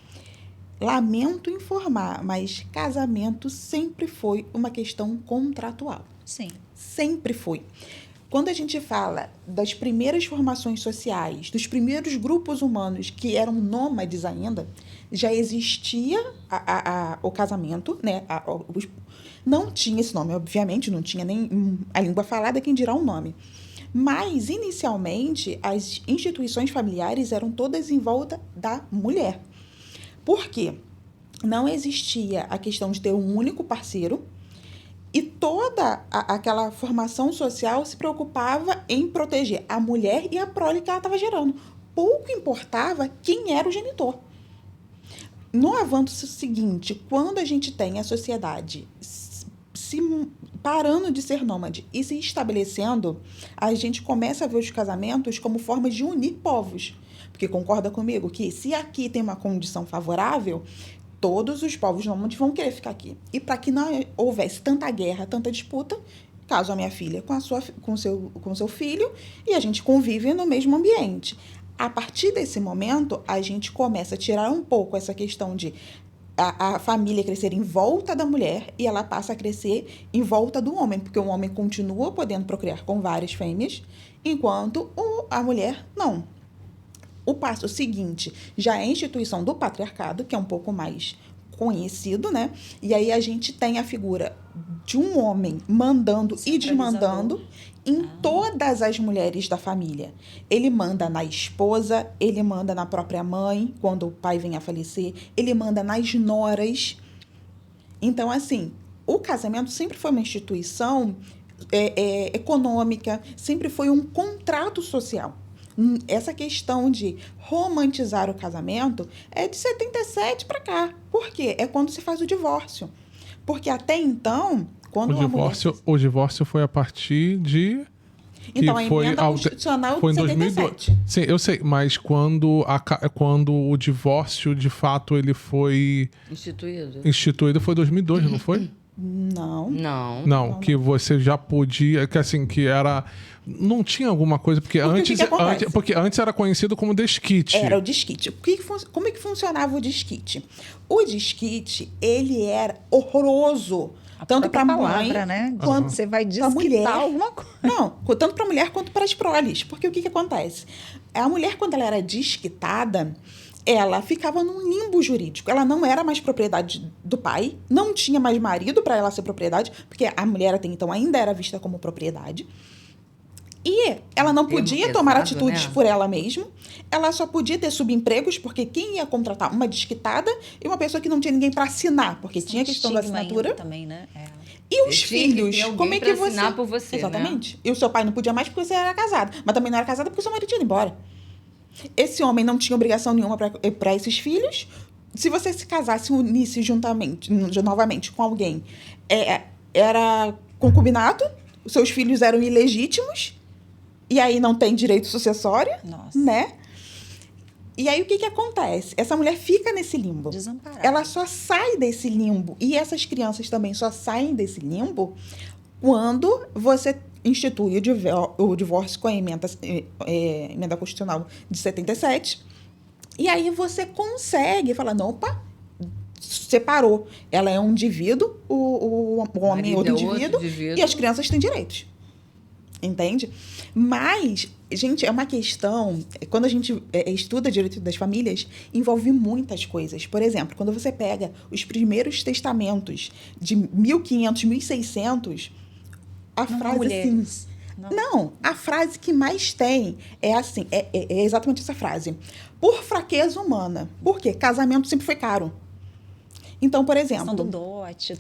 Lamento informar, mas casamento sempre foi uma questão contratual. Sim. Sempre foi. Quando a gente fala das primeiras formações sociais, dos primeiros grupos humanos que eram nômades ainda, já existia o casamento, né? Não tinha esse nome, obviamente, não tinha nem a língua falada, quem dirá o nome. Mas, inicialmente, as instituições familiares eram todas em volta da mulher. Por quê? Não existia a questão de ter um único parceiro, e toda aquela formação social se preocupava em proteger a mulher e a prole que ela estava gerando. Pouco importava quem era o genitor. No avanço seguinte, quando a gente tem a sociedade se parando de ser nômade e se estabelecendo, a gente começa a ver os casamentos como formas de unir povos. Porque concorda comigo que se aqui tem uma condição favorável, todos os povos nômades vão querer ficar aqui. E para que não houvesse tanta guerra, tanta disputa, caso a minha filha com seu filho, e a gente convive no mesmo ambiente. A partir desse momento, a gente começa a tirar um pouco essa questão de a família crescer em volta da mulher e ela passa a crescer em volta do homem, porque o homem continua podendo procriar com várias fêmeas, enquanto a mulher não. O passo seguinte já é a instituição do patriarcado, que é um pouco mais conhecido, né? E aí a gente tem a figura de um homem mandando e desmandando em todas as mulheres da família. Ele manda na esposa, ele manda na própria mãe, quando o pai vem a falecer, ele manda nas noras. Então, assim, o casamento sempre foi uma instituição econômica, sempre foi um contrato social. Essa questão de romantizar o casamento é de 77 para cá. Por quê? É quando se faz o divórcio. Porque até então, quando o divórcio foi a partir de... Então, a emenda constitucional foi em de 77. Sim, eu sei, mas quando o divórcio, de fato, ele foi... Instituído foi em 2002, não foi? Não. Que você já podia... Que assim, que era... Não tinha alguma coisa... Porque antes era conhecido como desquite. Era o desquite. Como é que funcionava o desquite? O desquite, ele era horroroso. Tanto para a mãe, né? quanto você vai desquitar mulher, alguma coisa. Não, tanto para a mulher quanto para as proles. Porque o que acontece? A mulher, quando ela era desquitada, ela ficava num limbo jurídico. Ela não era mais propriedade do pai, não tinha mais marido para ela ser propriedade, porque a mulher até então ainda era vista como propriedade. E ela não podia tomar atitudes por ela mesma. Ela só podia ter subempregos, porque quem ia contratar uma desquitada e uma pessoa que não tinha ninguém para assinar, porque tinha a questão da assinatura. Também, né? E os filhos, como é que você... assinar por você, Exatamente. Né? E o seu pai não podia mais porque você era casado, mas também não era casada porque o seu marido tinha ido embora. Esse homem não tinha obrigação nenhuma para esses filhos. Se você se casasse, unisse novamente com alguém, era concubinato, os seus filhos eram ilegítimos, e aí não tem direito sucessório, né? E aí o que acontece? Essa mulher fica nesse limbo. Desamparada. Ela só sai desse limbo. E essas crianças também só saem desse limbo quando você institui o divórcio com a emenda constitucional de 77. E aí você consegue falar, não, opa, separou. Ela é um indivíduo, o homem é outro indivíduo, e as crianças têm direitos. Entende? Mas, gente, é uma questão... Quando a gente estuda direito das famílias, envolve muitas coisas. Por exemplo, quando você pega os primeiros testamentos de 1500, 1600, a frase assim... Não, a frase que mais tem é assim, é exatamente essa frase. Por fraqueza humana. Por quê? Casamento sempre foi caro. Então, por exemplo... A questão do dote.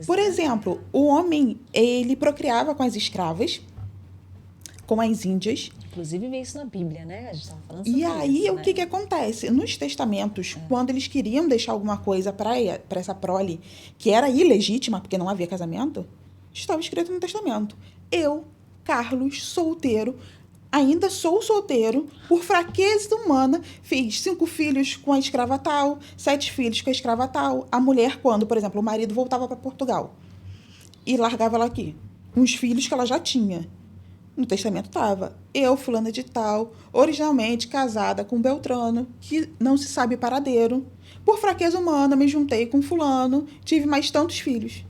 Por exemplo, o homem, ele procriava com as escravas, com as índias. Inclusive, veio isso na Bíblia, né? A gente estava falando sobre isso. E aí, isso, o que acontece? Nos testamentos, quando eles queriam deixar alguma coisa para essa prole, que era ilegítima, porque não havia casamento, estava escrito no testamento. Eu, Carlos, solteiro, ainda sou solteiro, por fraqueza humana, fiz 5 filhos com a escrava tal, 7 filhos com a escrava tal. A mulher, quando, por exemplo, o marido voltava para Portugal e largava ela aqui, com os filhos que ela já tinha. No testamento estava: eu, fulana de tal, originalmente casada com Beltrano, que não se sabe paradeiro. Por fraqueza humana, me juntei com fulano, tive mais tantos filhos.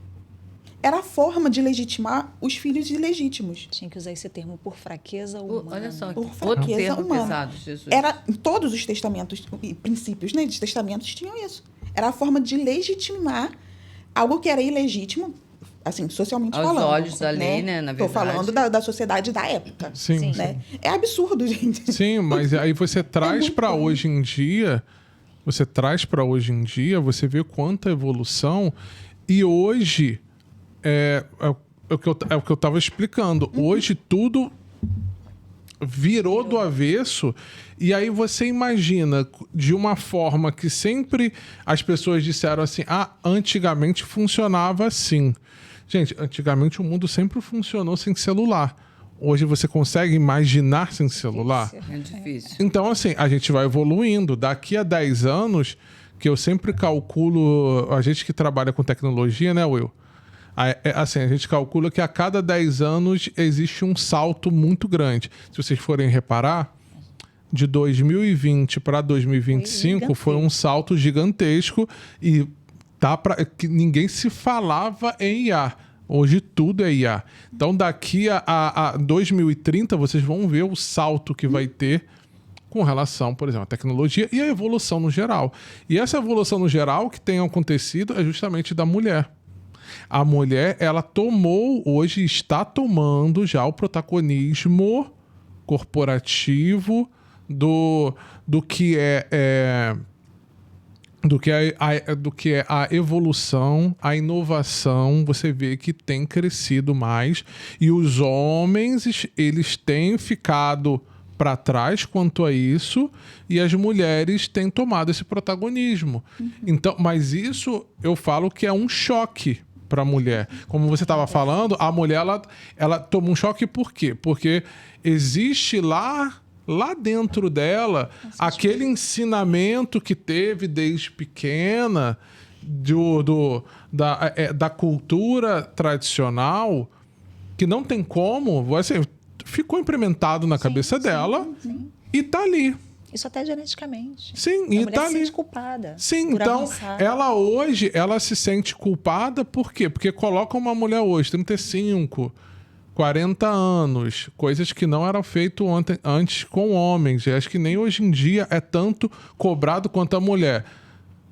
Era a forma de legitimar os filhos ilegítimos. Tinha que usar esse termo, por fraqueza humana. Olha só, Por outro fraqueza termo humana. pesado, Jesus. Era, em todos os testamentos e princípios, né, de testamentos tinham isso. Era a forma de legitimar algo que era ilegítimo, assim, socialmente Aos falando. olhos da lei, né, na Tô verdade. falando da sociedade da época. Sim, Né? É absurdo, gente. Sim, mas aí você traz muito para bom. hoje em dia, você vê quanta evolução. E hoje é o que eu estava explicando. Hoje tudo virou do avesso. E aí você imagina de uma forma que sempre as pessoas disseram assim: antigamente funcionava assim. Gente, antigamente o mundo sempre funcionou sem celular. Hoje você consegue imaginar sem celular? É difícil. Então, assim, a gente vai evoluindo. Daqui a 10 anos, que eu sempre calculo... A gente que trabalha com tecnologia, né, Will? Assim, a gente calcula que a cada 10 anos existe um salto muito grande. Se vocês forem reparar, de 2020 para 2025 foi um salto gigantesco e que ninguém se falava em IA. Hoje tudo é IA. Então, daqui a 2030, vocês vão ver o salto que vai ter com relação, por exemplo, à tecnologia e a evolução no geral. E essa evolução no geral que tem acontecido é justamente da mulher. A mulher, ela hoje está tomando já o protagonismo corporativo do que é a evolução, a inovação. Você vê que tem crescido mais e os homens, eles têm ficado para trás quanto a isso e as mulheres têm tomado esse protagonismo. Então, mas isso eu falo que é um choque para a mulher. Como você estava falando, a mulher ela toma um choque por quê? Porque existe lá dentro dela, aquele ensinamento que teve desde pequena da cultura tradicional, que não tem como, assim, ficou implementado na cabeça dela e tá ali. Isso até geneticamente. Sim, A e mulher tá se ali. sente culpada. Sim, por então, avançar. ela hoje, ela se sente culpada por quê? Porque coloca uma mulher hoje, 35, 40 anos, coisas que não eram feitas antes com homens. Eu acho que nem hoje em dia é tanto cobrado quanto a mulher.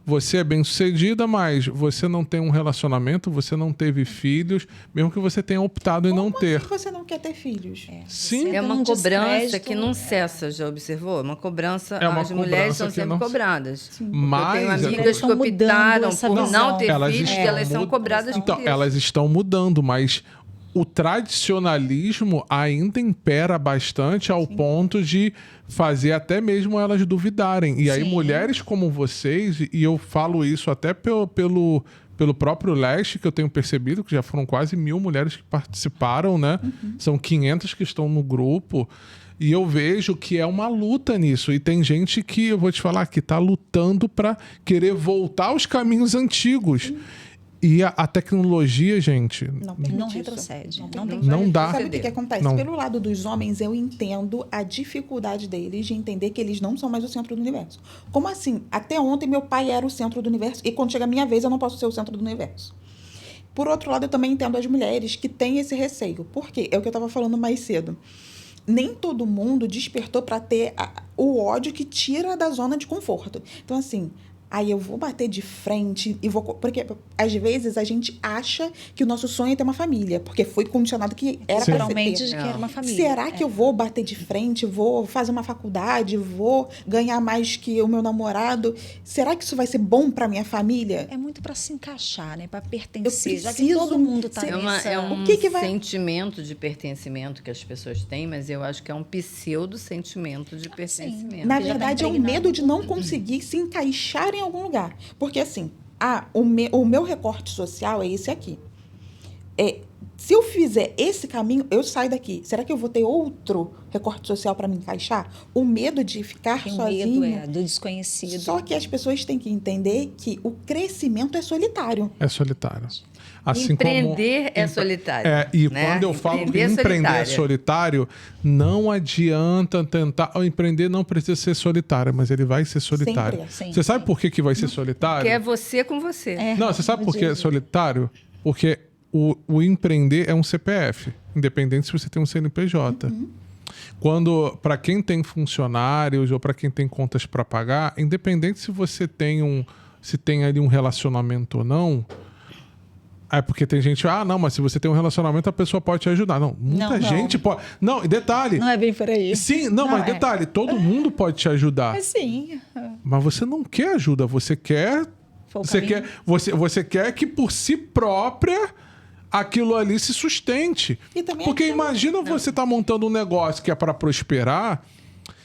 Você é bem-sucedida, mas você não tem um relacionamento, você não teve filhos, mesmo que você tenha optado em não ter. Assim você não quer ter filhos? Sim. É uma um cobrança descrédito, que não cessa, já observou? É uma cobrança, É uma as mulheres cobrança são que sempre não- cobradas. Mas Eu tenho amigas Elas que estão mudando optaram essa por visão. não ter Elas filhos, estão que elas são mud- cobradas Então, por isso. elas estão mudando, mas o tradicionalismo ainda impera bastante ao ponto de fazer até mesmo elas duvidarem. E aí, Sim. mulheres como vocês, e eu falo isso até pelo próprio Leste, que eu tenho percebido, que já foram quase 1.000 mulheres que participaram, né? São 500 que estão no grupo. E eu vejo que é uma luta nisso. E tem gente que, eu vou te falar, que está lutando para querer voltar aos caminhos antigos. E a tecnologia, gente, Não permite Não isso. retrocede. Não Não tem não dá. Sabe o que acontece? Não. Pelo lado dos homens, eu entendo a dificuldade deles de entender que eles não são mais o centro do universo. Como assim? Até ontem meu pai era o centro do universo e quando chega a minha vez eu não posso ser o centro do universo. Por outro lado, eu também entendo as mulheres que têm esse receio. Por quê? É o que eu estava falando mais cedo. Nem todo mundo despertou para ter o ódio que tira da zona de conforto. Então, assim, aí eu vou bater de frente e vou... Porque, às vezes, a gente acha que o nosso sonho é ter uma família, porque foi condicionado que era para Naturalmente ter. de que era uma família. Será que eu vou bater de frente, vou fazer uma faculdade, vou ganhar mais que o meu namorado? Será que isso vai ser bom para minha família? É muito para se encaixar, né? Para pertencer. Eu Já que preciso todo mundo está ser- nessa... É um O que vai- sentimento de pertencimento que as pessoas têm, mas eu acho que é um pseudo-sentimento de pertencimento. Na Já tá verdade, é o impregnado. medo de não conseguir se encaixar em algum lugar. Porque, assim, o meu recorte social é esse aqui. se eu fizer esse caminho, eu saio daqui. Será que eu vou ter outro recorte social para me encaixar? O medo de ficar Tem sozinho. medo do desconhecido. Só que as pessoas têm que entender que o crescimento é solitário. É solitário. Assim Empreender é solitário. E né? quando eu falo Empreender é empreender é solitário. solitário, não adianta tentar. Empreender não precisa ser solitário, mas ele vai ser solitário. Sempre, Você sabe por que vai ser solitário? Que é você com você. Não, você sabe por que é solitário? Porque o empreender é um CPF, independente se você tem um CNPJ. Quando, para quem tem funcionários ou para quem tem contas para pagar, independente se você tem se tem ali um relacionamento ou não, é porque tem gente, não, mas se você tem um relacionamento, a pessoa pode te ajudar. Não, muita Não. gente pode. Não, e detalhe. Não é bem por aí. Sim, não, mas detalhe, todo mundo pode te ajudar. Mas sim. Mas você não quer ajuda, você quer. Foi o Você caminho. quer, você quer que por si própria aquilo ali se sustente. E também Porque aquilo- imagina você tá montando um negócio que é para prosperar,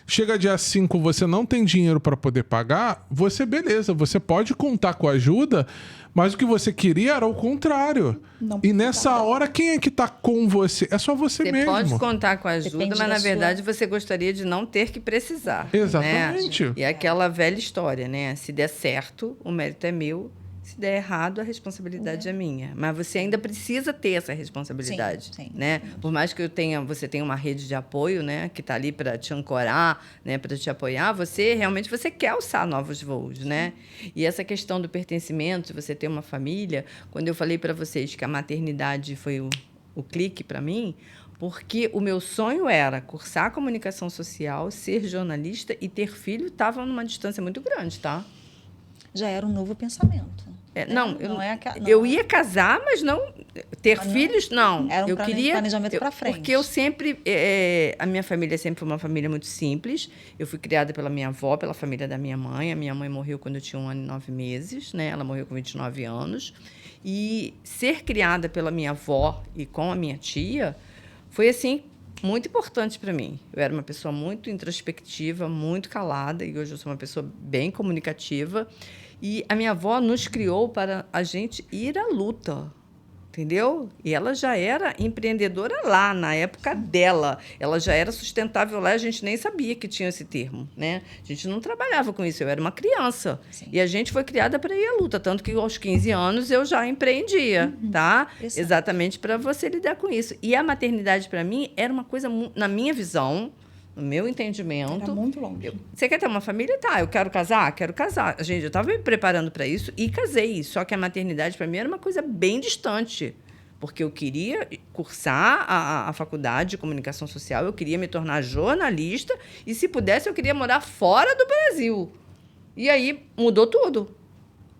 chega dia 5, você não tem dinheiro para poder pagar, beleza, você pode contar com ajuda, mas o que você queria era o contrário. Não E nessa hora, quem é que tá com você? É só você Você mesmo. pode contar com ajuda, Depende mas da na sua- verdade você gostaria de não ter que precisar. Exatamente. Né? E aquela velha história, né? Se der certo, o mérito é meu. Se der errado, a responsabilidade é minha. Mas você ainda precisa ter essa responsabilidade, Sim, sim. né? Por mais que você tenha uma rede de apoio, né, que está ali para te ancorar, né, para te apoiar, você realmente quer alçar novos voos, né? E essa questão do pertencimento, de você ter uma família, quando eu falei para vocês que a maternidade foi o clique para mim, porque o meu sonho era cursar comunicação social, ser jornalista e ter filho, estava numa distância muito grande, tá? Já era um novo pensamento. Eu ia casar, mas não ter filhos, não. Era um eu queria planejamento para frente. Porque eu sempre, a minha família sempre foi uma família muito simples. Eu fui criada pela minha avó, pela família da minha mãe. A minha mãe morreu quando eu tinha 1 ano e 9 meses, né? Ela morreu com 29 anos. E ser criada pela minha avó e com a minha tia foi assim muito importante para mim. Eu era uma pessoa muito introspectiva, muito calada, e hoje eu sou uma pessoa bem comunicativa. E a minha avó nos criou para a gente ir à luta, entendeu? E ela já era empreendedora lá, na época dela. Ela já era sustentável lá, a gente nem sabia que tinha esse termo, né? A gente não trabalhava com isso, eu era uma criança. Sim. E a gente foi criada para ir à luta, tanto que aos 15 anos eu já empreendia, tá? Exato. Exatamente para você lidar com isso. E a maternidade, para mim, era uma coisa, na minha visão, no meu entendimento... Era muito longe. Você quer ter uma família? Tá, eu quero casar? Quero casar. Gente, eu estava me preparando para isso e casei. Só que a maternidade, para mim, era uma coisa bem distante. Porque eu queria cursar a faculdade de comunicação social, eu queria me tornar jornalista e, se pudesse, eu queria morar fora do Brasil. E aí mudou tudo.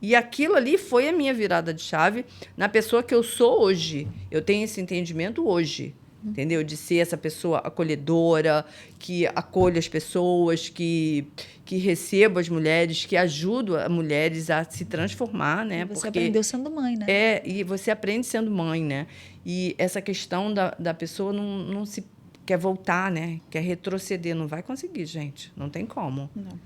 E aquilo ali foi a minha virada de chave na pessoa que eu sou hoje. Eu tenho esse entendimento hoje. Entendeu? De ser essa pessoa acolhedora, que acolhe as pessoas, que receba as mulheres, que ajuda as mulheres a se transformar, né? E você aprendeu sendo mãe, né? E você aprende sendo mãe, né? E essa questão da pessoa não se quer voltar, né? Quer retroceder. Não vai conseguir, gente. Não tem como. Não.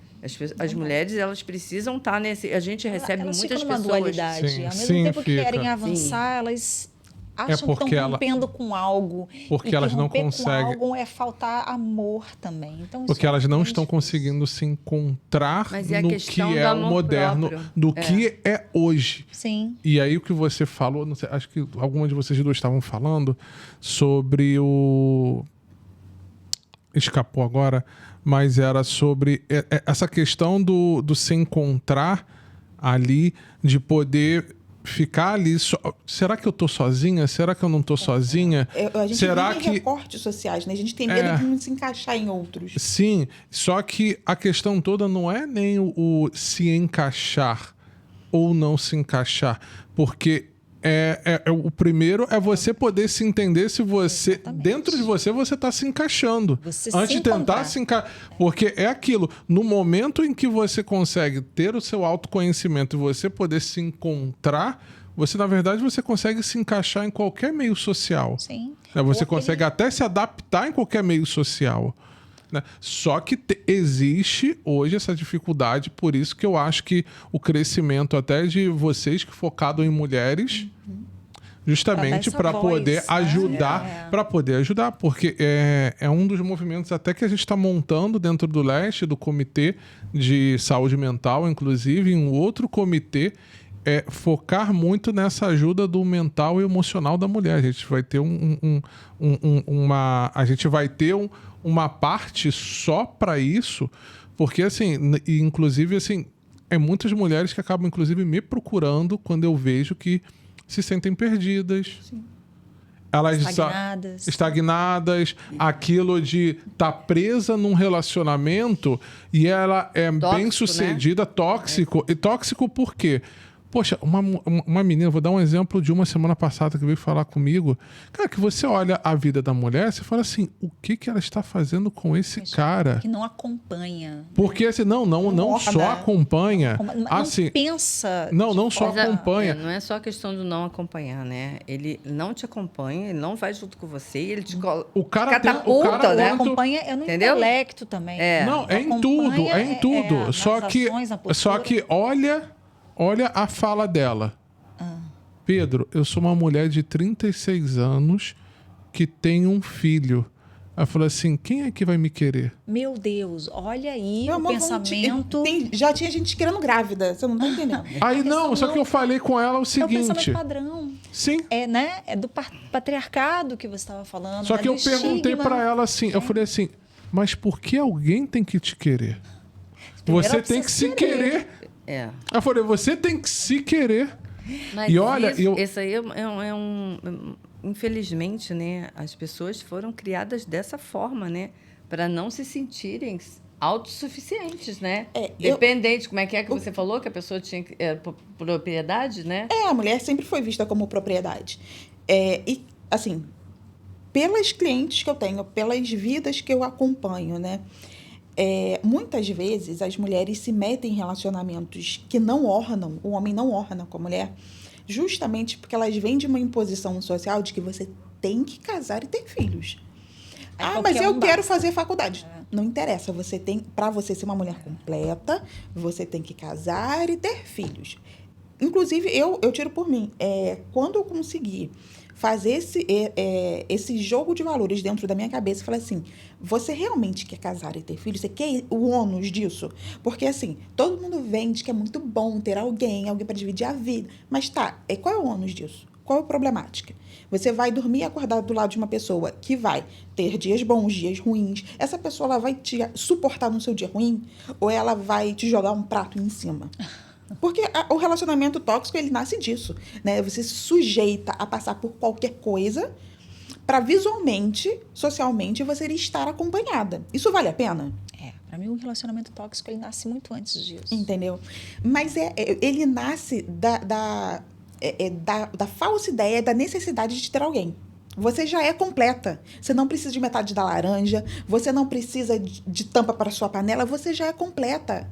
As mulheres, elas precisam estar nesse... A gente recebe elas muitas ficam numa pessoas... dualidade. Sim, Ao mesmo sim, tempo que fica. querem avançar, elas acham que porque estão rompendo com algo. Porque E elas não romper conseguem- com algo é faltar amor também. Então, Porque isso elas não bem estão difícil. conseguindo se encontrar Mas é a no questão que do é o amor moderno, próprio. do que é hoje. Sim. E aí o que você falou, não sei, acho que alguma de vocês dois estavam falando sobre o... Escapou agora, mas era sobre essa questão do se encontrar ali, de poder ficar ali. Será que eu tô sozinha? Será que eu não tô sozinha? A gente Será vive que... recortes sociais, né? A gente tem medo de não se encaixar em outros. Sim, só que a questão toda não é nem o se encaixar ou não se encaixar, porque o primeiro é você poder se entender se você, Exatamente. dentro de você está se encaixando. Você Antes se de tentar encontrar. se encaixar. Porque é aquilo, no momento em que você consegue ter o seu autoconhecimento e você poder se encontrar, você, na verdade, você consegue se encaixar em qualquer meio social. Sim. Né? Você Ou aquele- consegue até se adaptar em qualquer meio social. Né? Só que existe hoje essa dificuldade, por isso que eu acho que o crescimento até de vocês que focado em mulheres justamente Pra para dar essa poder voz, né? ajudar, para poder ajudar, porque é um dos movimentos até que a gente está montando dentro do Leste, do Comitê de Saúde Mental, inclusive, em um outro comitê, focar muito nessa ajuda do mental e emocional da mulher. A gente vai ter uma parte só para isso, porque assim, inclusive assim, muitas mulheres que acabam inclusive me procurando quando eu vejo que se sentem perdidas. Sim. Elas estagnadas, aquilo de estar presa num relacionamento e ela é Tóxico, bem sucedida, tóxico. E tóxico por quê? Poxa, uma menina, vou dar um exemplo de uma semana passada que veio falar comigo. Cara, que você olha a vida da mulher, você fala assim, o que ela está fazendo com esse cara? Que não acompanha. Porque assim, não só acompanha. Assim, não pensa. Não só acompanha. Não é só a questão do não acompanhar, né? Ele não te acompanha, ele não vai junto com você, ele te catapulta, né? Acompanha no intelecto também. Não, é em tudo. Só que olha a fala dela. Pedro, eu sou uma mulher de 36 anos que tem um filho. Ela falou assim, quem é que vai me querer? Meu Deus, olha aí Meu o amor, pensamento... já tinha gente querendo grávida, você não tá entendendo. Aí não, só que eu falei com ela o É o pensamento seguinte... padrão. Sim. É do patriarcado que você estava falando. Só né? que eu Do perguntei estigma. pra ela assim, eu falei assim, mas por que alguém tem que te querer? Primeiro Você ela tem que precisa se querer. Eu falei, você tem que se querer. Mas E olha, isso aí infelizmente, né? As pessoas foram criadas dessa forma, né? Para não se sentirem autossuficientes, né? Dependente. Como é que você falou? Que a pessoa tinha propriedade, né? A mulher sempre foi vista como propriedade. E, assim, pelas clientes que eu tenho, pelas vidas que eu acompanho, né? Muitas vezes as mulheres se metem em relacionamentos que não ornam, o homem não orna com a mulher, justamente porque elas vêm de uma imposição social de que você tem que casar e ter filhos. Mas eu quero fazer faculdade. Não interessa, para você ser uma mulher completa, você tem que casar e ter filhos. Inclusive, eu tiro por mim, quando eu conseguir fazer esse jogo de valores dentro da minha cabeça, falar assim, você realmente quer casar e ter filhos? Você quer o ônus disso? Porque, assim, todo mundo vende que é muito bom ter alguém para dividir a vida. Mas qual é o ônus disso? Qual é a problemática? Você vai dormir e acordar do lado de uma pessoa que vai ter dias bons, dias ruins. Essa pessoa ela vai te suportar no seu dia ruim? Ou ela vai te jogar um prato em cima? Porque o relacionamento tóxico, ele nasce disso, né? Você se sujeita a passar por qualquer coisa para visualmente, socialmente, você estar acompanhada. Isso vale a pena? Para mim, o relacionamento tóxico, ele nasce muito antes disso. Entendeu? Mas ele nasce da falsa ideia da necessidade de ter alguém. Você já é completa. Você não precisa de metade da laranja, você não precisa de tampa para sua panela, você já é completa.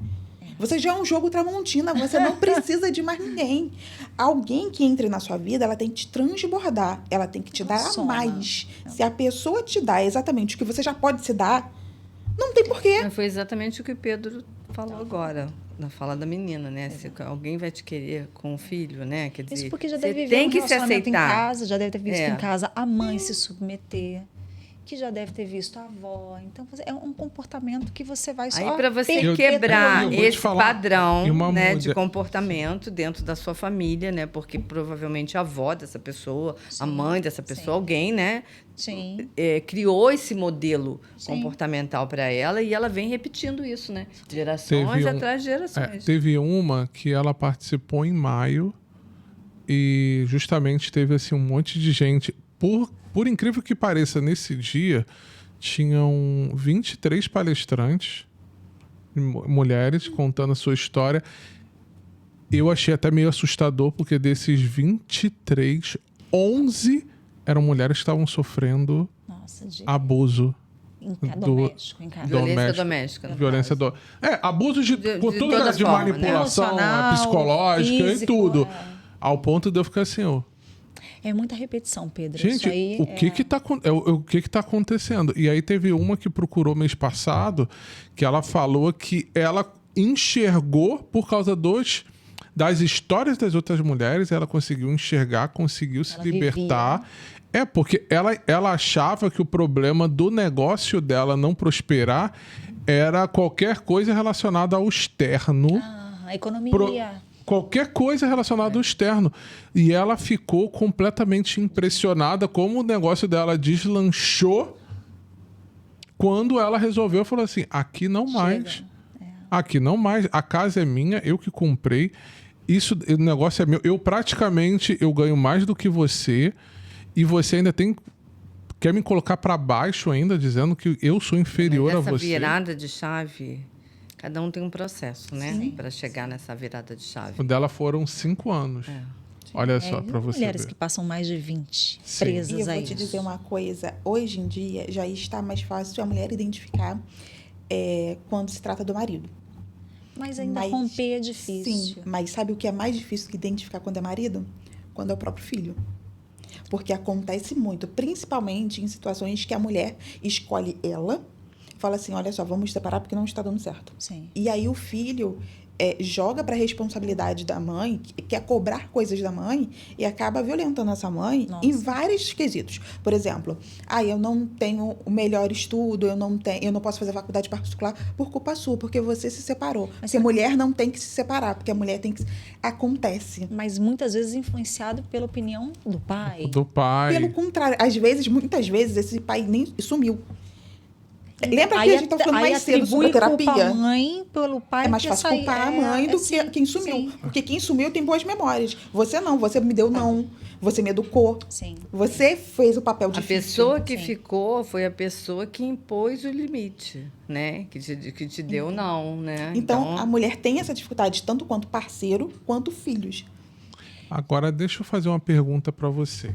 Você já é um jogo Tramontina, você não precisa de mais ninguém. Alguém que entre na sua vida, ela tem que te transbordar, ela tem que te dar a mais. Se a pessoa te dá exatamente o que você já pode se dar, não tem porquê. Foi exatamente o que o Pedro falou agora, na fala da menina, né? Se alguém vai te querer com o filho, né? Quer dizer, isso porque já deve você tem ver um que se aceitar. Em casa, já deve ter visto em casa a mãe se submeter, que já deve ter visto a avó. Então, é um comportamento que você vai só... Aí, para você quebrar esse padrão, né, de mulher... comportamento dentro da sua família, né? Porque provavelmente a avó dessa pessoa, a mãe dessa pessoa, alguém, né? Criou esse modelo comportamental para ela e ela vem repetindo isso, né? Gerações atrás de gerações. Teve uma que ela participou em maio e justamente teve assim, um monte de gente... Por incrível que pareça, nesse dia, tinham 23 palestrantes, mulheres, contando a sua história. Eu achei até meio assustador, porque desses 23, 11 eram mulheres que estavam sofrendo abuso. Doméstico. Violência doméstica. Violência abuso de manipulação, né? psicológica físico, e tudo. Ao ponto de eu ficar assim, É muita repetição, Pedro. Gente, isso aí o que está acontecendo? E aí teve uma que procurou mês passado, que ela falou que ela enxergou por causa das histórias das outras mulheres, ela conseguiu enxergar, conseguiu se Ela libertar. Porque ela achava que o problema do negócio dela não prosperar era qualquer coisa relacionada ao externo. A economia. Qualquer coisa relacionada ao externo. E ela ficou completamente impressionada como o negócio dela deslanchou quando ela resolveu, falou assim, aqui não mais. Aqui não mais. A casa é minha, eu que comprei. O negócio é meu. Eu ganho mais do que você. E você ainda quer me colocar para baixo ainda, dizendo que eu sou inferior a você. Essa virada de chave, cada um tem um processo, né? Para chegar nessa virada de chave. O dela foram 5 anos. Olha só, para você mulheres ver. que passam mais de 20 Sim. presas E eu a vou isso. te dizer uma coisa, hoje em dia já está mais fácil a mulher identificar quando se trata do marido. Mas ainda romper é difícil. Sim, mas sabe o que é mais difícil que identificar quando é marido? Quando é o próprio filho. Porque acontece muito, principalmente em situações que a mulher escolhe ela, fala assim, olha só, vamos separar porque não está dando certo. Sim. E aí o filho joga para a responsabilidade da mãe, quer cobrar coisas da mãe e acaba violentando essa mãe em vários quesitos. Por exemplo, eu não tenho o melhor estudo, eu não posso fazer faculdade particular por culpa sua, porque você se separou. Mas a mulher não tem que se separar, porque a mulher tem que... Acontece. Mas muitas vezes influenciado pela opinião do pai. Do pai. Pelo contrário, muitas vezes, esse pai nem sumiu. Lembra que a gente estava falando mais cedo sobre a terapia? Culpa a mãe pelo pai. É mais fácil culpar a mãe do que quem sumiu. Sim. Porque quem sumiu tem boas memórias. Você não, você me deu não. Você me educou. Sim. Você fez o papel A difícil. pessoa que ficou foi a pessoa que impôs o limite, né? Que te deu não, né? Então, a mulher tem essa dificuldade, tanto quanto parceiro, quanto filhos. Agora, deixa eu fazer uma pergunta para vocês.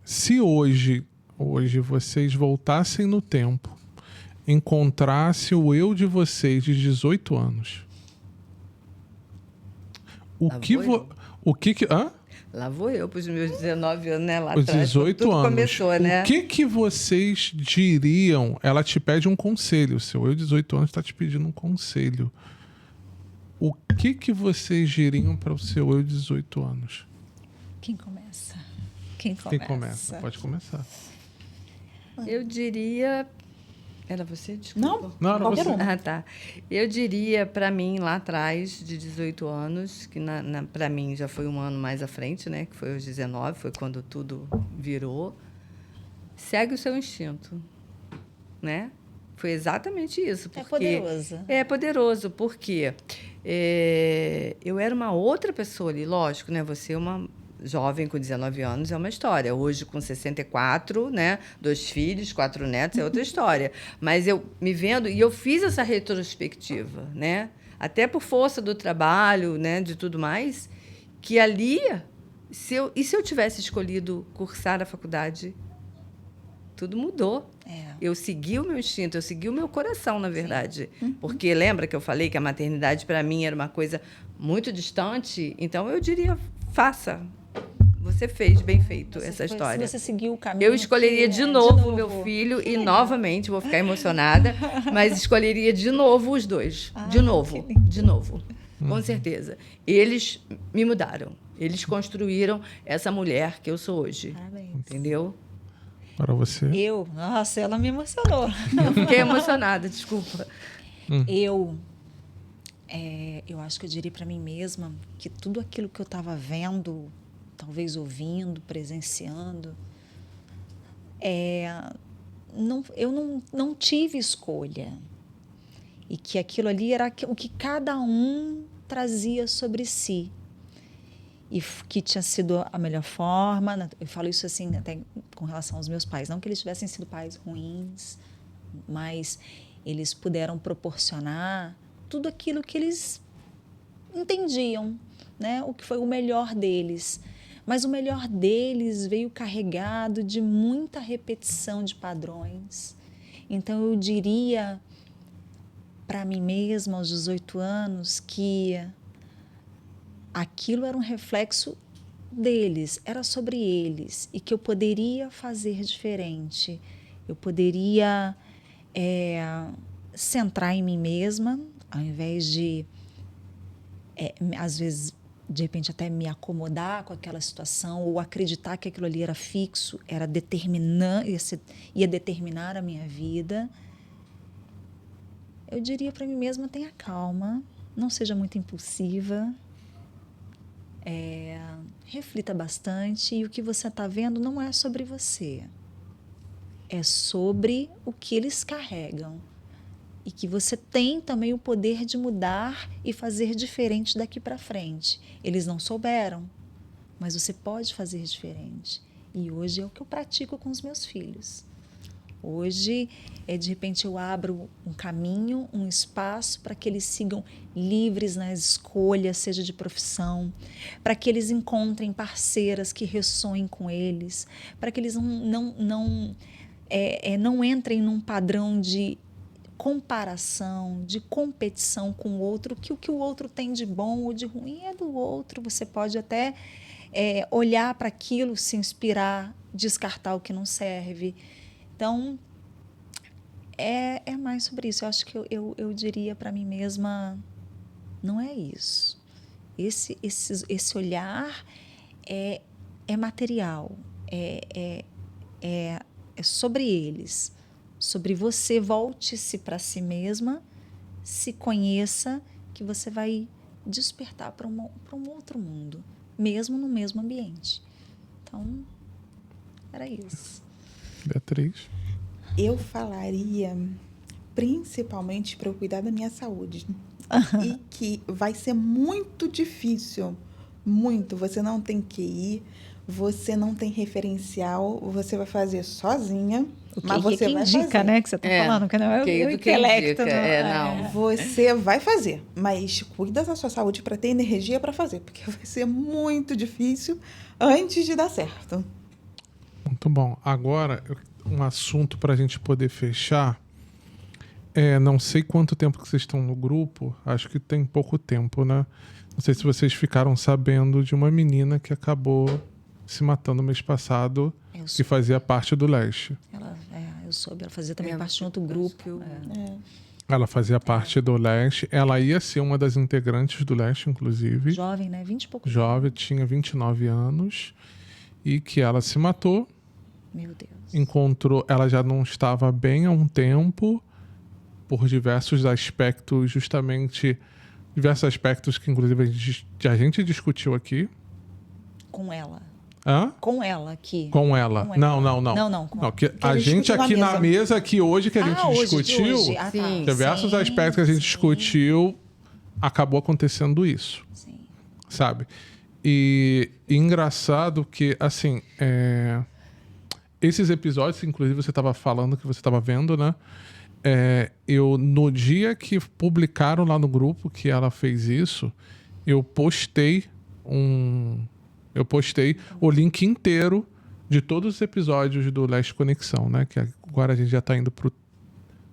Se hoje vocês voltassem no tempo, encontrassem o eu de vocês de 18 anos, Lá vou eu para os meus 19 anos, né? Lá Os atrás, 18 tudo anos. começou, né? O que vocês diriam? Ela te pede um conselho. O seu eu de 18 anos está te pedindo um conselho. O que vocês diriam para o seu eu de 18 anos? Quem começa? Quem começa? Pode começar. Eu diria... Era você? Desculpa. Não, Não, qualquer você. um. Ah, tá. Eu diria para mim, lá atrás, de 18 anos, que para mim já foi um ano mais à frente, né? Que foi os 19, foi quando tudo virou. Segue o seu instinto, né? Foi exatamente isso. É poderoso. É poderoso, porque eu era uma outra pessoa ali, lógico, né? Você é uma jovem com 19 anos, é uma história. Hoje, com 64, né? 2 filhos, 4 netos, é outra história. Mas eu me vendo, e eu fiz essa retrospectiva, né? Até por força do trabalho, né? De tudo mais, que ali, se eu tivesse escolhido cursar a faculdade, tudo mudou. Eu segui o meu instinto, eu segui o meu coração, na verdade. Porque lembra que eu falei que a maternidade, para mim, era uma coisa muito distante? Então, eu diria, faça. Você fez bem feito essa história. Se você seguiu o caminho. Eu escolheria de novo o meu filho e novamente, vou ficar emocionada, mas escolheria de novo os dois. De novo. Com certeza. Eles me mudaram. Eles construíram essa mulher que eu sou hoje. Parabéns. Entendeu? Para você. Nossa, ela me emocionou. Eu fiquei emocionada, desculpa. Eu acho que eu diria para mim mesma que tudo aquilo que eu estava vendo, talvez ouvindo, presenciando, eu não tive escolha. E que aquilo ali era o que cada um trazia sobre si. E que tinha sido a melhor forma. Eu falo isso assim até com relação aos meus pais. Não que eles tivessem sido pais ruins, mas eles puderam proporcionar tudo aquilo que eles entendiam, né? O que foi o melhor deles. Mas o melhor deles veio carregado de muita repetição de padrões. Então, eu diria para mim mesma, aos 18 anos, que aquilo era um reflexo deles, era sobre eles, e que eu poderia fazer diferente. Eu poderia centrar em mim mesma, ao invés de às vezes, de repente, até me acomodar com aquela situação ou acreditar que aquilo ali era fixo, era ia determinar a minha vida. Eu diria para mim mesma, tenha calma, não seja muito impulsiva, reflita bastante, e o que você está vendo não é sobre você, é sobre o que eles carregam. E que você tem também o poder de mudar e fazer diferente daqui para frente. Eles não souberam, mas você pode fazer diferente. E hoje é o que eu pratico com os meus filhos. Hoje, de repente, eu abro um caminho, um espaço para que eles sigam livres nas escolhas, seja de profissão, para que eles encontrem parceiras que ressoem com eles, para que eles não entrem num padrão de comparação, de competição com o outro, que o que o outro tem de bom ou de ruim é do outro. Você pode até olhar para aquilo, se inspirar, descartar o que não serve. Então, é mais sobre isso. Eu acho que eu diria para mim mesma, não é isso. Esse olhar é material, é sobre eles. Sobre você, volte-se para si mesma, se conheça, que você vai despertar para um outro mundo, mesmo no mesmo ambiente. Então, era isso. Beatriz? Eu falaria principalmente para eu cuidar da minha saúde. E que vai ser muito difícil, muito. Você não tem QI, você não tem referencial, você vai fazer sozinha. Mas você vai indica, fazer. Né, que você está falando, que não é o intelecto. Não. Você vai fazer, mas cuida da sua saúde para ter energia para fazer, porque vai ser muito difícil antes de dar certo. Muito bom. Agora, um assunto para a gente poder fechar. Não sei quanto tempo que vocês estão no grupo, acho que tem pouco tempo, né? Não sei se vocês ficaram sabendo de uma menina que acabou se matando mês passado, que fazia parte do Leste. Eu soube, ela fazia também parte de outro grupo. Ela fazia parte do Leste, ela ia ser uma das integrantes do Leste, inclusive. Jovem, né? 20 e poucos anos. Jovem, tinha 29 anos, e que ela se matou. Meu Deus. Ela já não estava bem há um tempo, por diversos aspectos, diversos aspectos que, inclusive, a gente discutiu aqui. Com ela. Hã? Com ela aqui. Com ela. Não. Não, A gente aqui na mesa aqui hoje que a gente discutiu, Sim. diversos aspectos que a gente discutiu, acabou acontecendo isso. Sim. Sabe? E engraçado que, assim, esses episódios, inclusive você estava falando que você estava vendo, né? No dia que publicaram lá no grupo que ela fez isso, eu postei o link inteiro de todos os episódios do Leste Conexão, né? Que agora a gente já está indo pro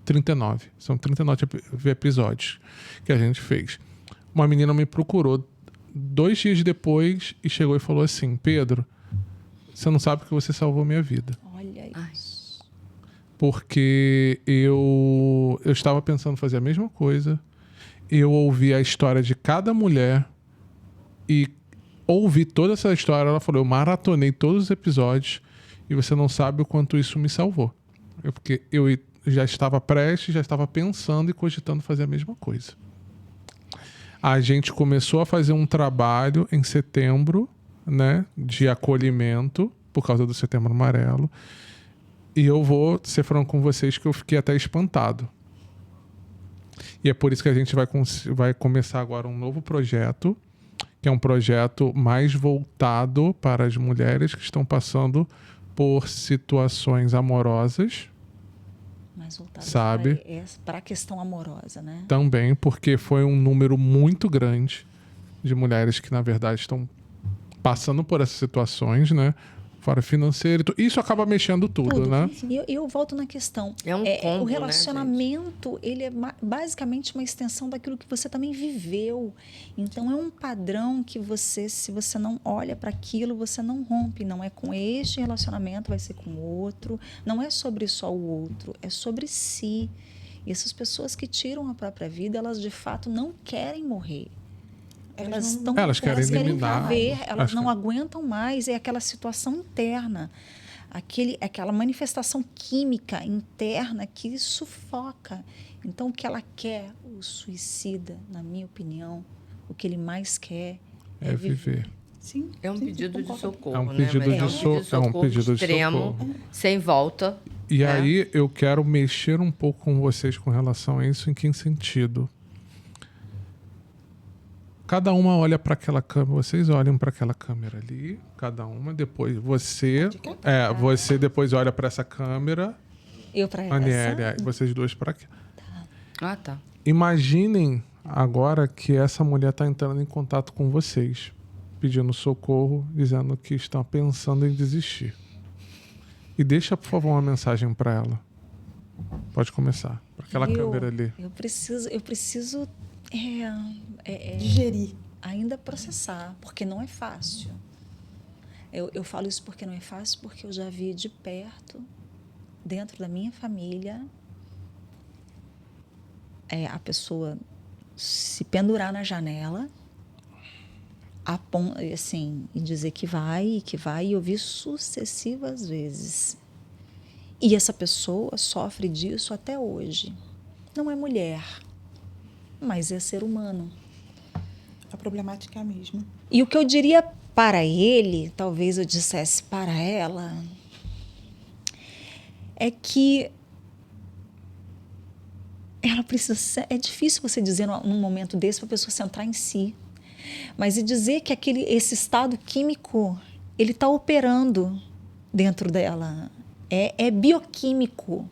39. São 39 episódios que a gente fez. Uma menina me procurou 2 dias depois e chegou e falou assim: Pedro, você não sabe que você salvou minha vida. Olha isso. Porque eu estava pensando em fazer a mesma coisa. Eu ouvi a história de cada mulher e ouvi toda essa história. Ela falou, eu maratonei todos os episódios e você não sabe o quanto isso me salvou. Porque eu já estava pensando e cogitando fazer a mesma coisa. A gente começou a fazer um trabalho em setembro, né, de acolhimento, por causa do Setembro Amarelo. E eu vou ser franco com vocês que eu fiquei até espantado. E é por isso que a gente vai começar agora um novo projeto, que é um projeto mais voltado para as mulheres que estão passando por situações amorosas. Mais voltado sabe? Para a questão amorosa, né? Também, porque foi um número muito grande de mulheres que, na verdade, estão passando por essas situações, né? Fora financeiro. Isso acaba mexendo tudo, né? E eu volto na questão. Combo, o relacionamento, ele é basicamente uma extensão daquilo que você também viveu. Então, é um padrão que você, se você não olha para aquilo, você não rompe. Não é com este relacionamento, vai ser com o outro. Não é sobre só o outro, é sobre si. E essas pessoas que tiram a própria vida, elas de fato não querem morrer. Elas querem eliminar. Elas não aguentam mais, é aquela situação interna. Aquela manifestação química interna que sufoca. Então, o que ela quer, o suicida, na minha opinião, o que ele mais quer é viver. Sim, É um pedido de socorro, É um né? pedido Mas de é um pedido de extremo, socorro. sem volta. E né? aí eu quero mexer um pouco com vocês com relação a isso. Em que sentido? Cada uma olha para aquela câmera, vocês olham para aquela câmera ali, cada uma, depois você depois olha para essa câmera, Eu para essa. Aniele, vocês dois para aqui. Ah, tá. Imaginem agora que essa mulher está entrando em contato com vocês, pedindo socorro, dizendo que está pensando em desistir. E deixa, por favor, uma mensagem para ela. Pode começar. Para aquela câmera ali. Eu preciso Digerir. ainda processar, porque não é fácil. Eu falo isso porque não é fácil, porque eu já vi de perto, dentro da minha família, a pessoa se pendurar na janela, assim, e dizer que vai, e eu vi sucessivas vezes. E essa pessoa sofre disso até hoje. Não é mulher, mas é ser humano. A problemática é a mesma. E o que eu diria para ele, talvez eu dissesse para ela, é que ela precisa. É difícil você dizer num momento desse para a pessoa centrar em si, mas e dizer que esse estado químico ele está operando dentro dela. É bioquímico.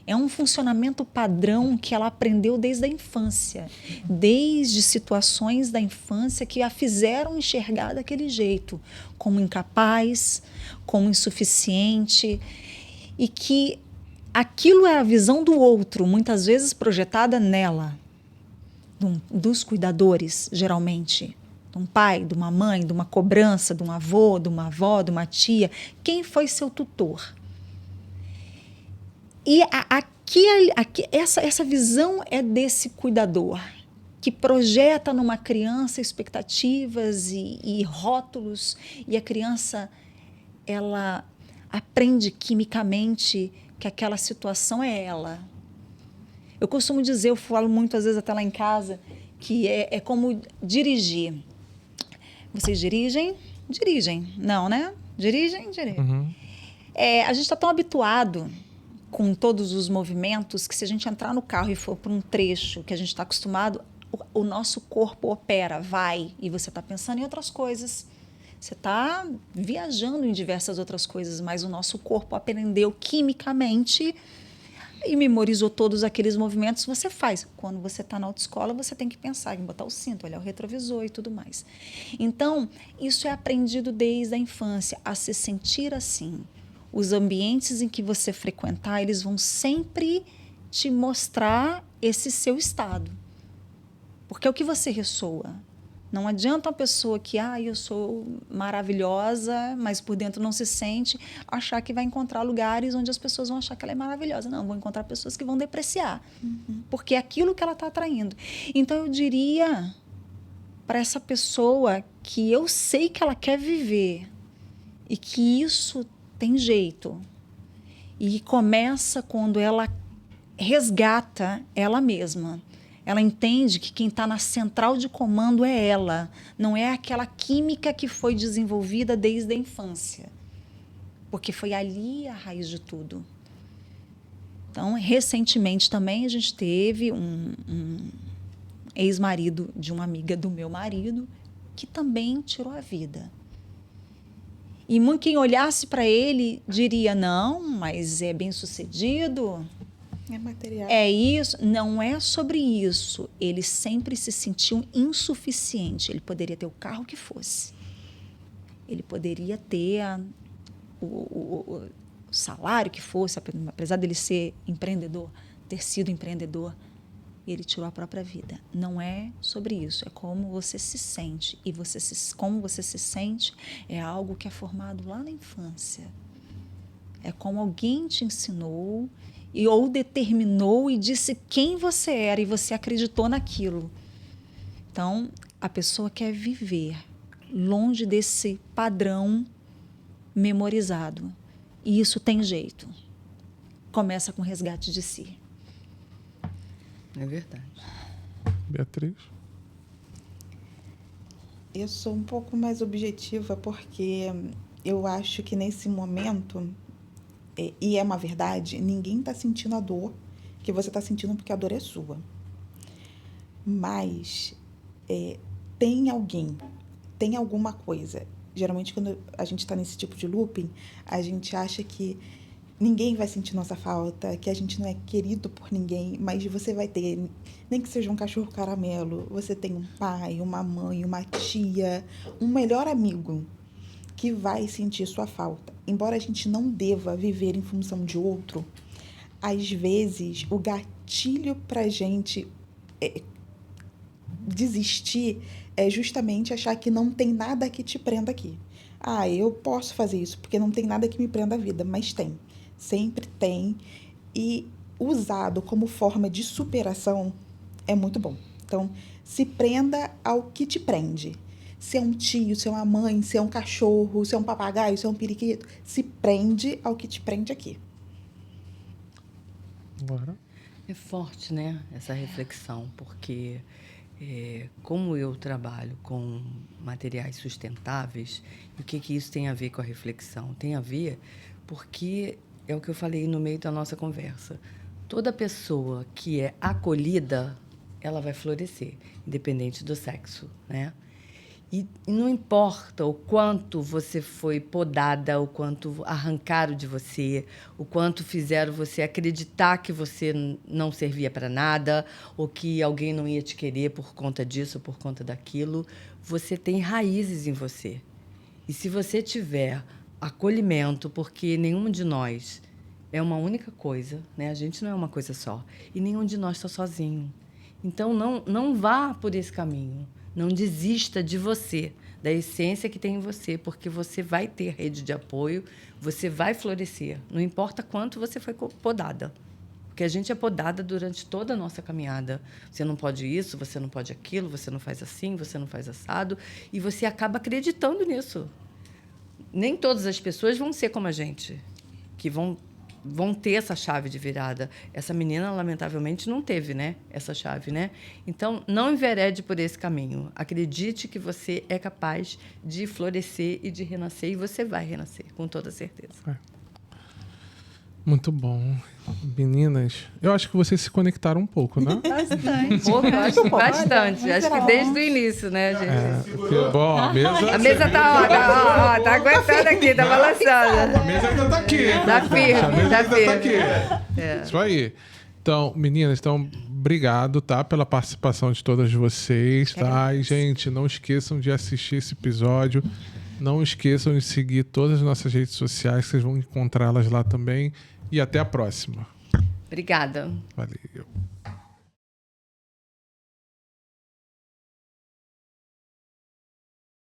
É um funcionamento padrão que ela aprendeu desde a infância, desde situações da infância que a fizeram enxergar daquele jeito, como incapaz, como insuficiente, e que aquilo é a visão do outro, muitas vezes projetada nela, dos cuidadores, geralmente, de um pai, de uma mãe, de uma cobrança, de um avô, de uma avó, de uma tia. Quem foi seu tutor? E essa visão é desse cuidador, que projeta numa criança expectativas e rótulos, e a criança ela aprende quimicamente que aquela situação é ela. Eu costumo dizer, eu falo muito às vezes até lá em casa, que é como dirigir. Vocês dirigem? Dirigem. Não, né? Dirigem? Uhum. A gente está tão habituado com todos os movimentos que se a gente entrar no carro e for para um trecho que a gente está acostumado, o nosso corpo opera, vai, e você está pensando em outras coisas. Você está viajando em diversas outras coisas, mas o nosso corpo aprendeu quimicamente e memorizou todos aqueles movimentos que você faz. Quando você está na autoescola, você tem que pensar em botar o cinto, olhar o retrovisor e tudo mais. Então, isso é aprendido desde a infância, a se sentir assim. Os ambientes em que você frequentar, eles vão sempre te mostrar esse seu estado. Porque é o que você ressoa. Não adianta uma pessoa que, eu sou maravilhosa, mas por dentro não se sente, achar que vai encontrar lugares onde as pessoas vão achar que ela é maravilhosa. Não, vão encontrar pessoas que vão depreciar. Uhum. Porque é aquilo que ela está atraindo. Então, eu diria para essa pessoa que eu sei que ela quer viver e que isso tem jeito. E começa quando ela resgata ela mesma. Ela entende que quem está na central de comando é ela, não é aquela química que foi desenvolvida desde a infância. Porque foi ali a raiz de tudo. Então, recentemente também a gente teve um ex-marido de uma amiga do meu marido que também tirou a vida. E quem olhasse para ele diria, não, mas é bem-sucedido. É material. É isso. Não é sobre isso. Ele sempre se sentiu insuficiente. Ele poderia ter o carro que fosse. Ele poderia ter o salário que fosse, apesar dele ser empreendedor, ter sido empreendedor. Ele tirou a própria vida. Não é sobre isso, é como você se sente. E como você se sente é algo que é formado lá na infância. É como alguém te ensinou ou determinou e disse quem você era e você acreditou naquilo. Então, A pessoa quer viver longe desse padrão memorizado. E isso tem jeito. Começa com o resgate de si. É verdade. Beatriz? Eu sou um pouco mais objetiva porque eu acho que nesse momento, e é uma verdade, ninguém está sentindo a dor que você está sentindo porque a dor é sua. Mas tem alguém, tem alguma coisa. Geralmente, quando a gente está nesse tipo de looping, a gente acha que ninguém vai sentir nossa falta, que a gente não é querido por ninguém, mas você vai ter, nem que seja um cachorro caramelo, você tem um pai, uma mãe, uma tia, um melhor amigo que vai sentir sua falta. Embora a gente não deva viver em função de outro, às vezes o gatilho pra gente desistir é justamente achar que não tem nada que te prenda aqui. Ah, eu posso fazer isso porque não tem nada que me prenda a vida, mas tem. Sempre tem, e usado como forma de superação é muito bom. Então, se prenda ao que te prende. Se é um tio, se é uma mãe, se é um cachorro, se é um papagaio, se é um periquito, se prende ao que te prende aqui. Agora. É forte, né, essa reflexão, porque como eu trabalho com materiais sustentáveis, o que isso tem a ver com a reflexão? Tem a ver porque é o que eu falei no meio da nossa conversa. Toda pessoa que é acolhida, ela vai florescer, independente do sexo, né? E não importa o quanto você foi podada, o quanto arrancaram de você, o quanto fizeram você acreditar que você não servia para nada, ou que alguém não ia te querer por conta disso ou por conta daquilo, você tem raízes em você. E se você tiver acolhimento, porque nenhum de nós é uma única coisa, né? A gente não é uma coisa só. E nenhum de nós está sozinho. Então, não vá por esse caminho. Não desista de você, da essência que tem em você, porque você vai ter rede de apoio, você vai florescer. Não importa quanto você foi podada. Porque a gente é podada durante toda a nossa caminhada. Você não pode isso, você não pode aquilo, você não faz assim, você não faz assado. E você acaba acreditando nisso. Nem todas as pessoas vão ser como a gente, que vão ter essa chave de virada. Essa menina, lamentavelmente, não teve, né, essa chave, né? Então, não enverede por esse caminho. Acredite que você é capaz de florescer e de renascer, e você vai renascer, com toda certeza. Muito bom. Meninas, eu acho que vocês se conectaram um pouco, né? Bastante. Pô, eu acho que bastante. Olha, Acho que desde o início, né, gente? Bom, a mesa... A mesa tá aguentando aqui, tá balançando. A mesa ainda tá aqui. Tá firme, A mesa tá ainda firme. tá aqui. Isso aí. Então, meninas, obrigado, tá? Pela participação de todas vocês, tá? E, gente, não esqueçam de assistir esse episódio. Não esqueçam de seguir todas as nossas redes sociais, vocês vão encontrá-las lá também. E até a próxima. Obrigada. Valeu.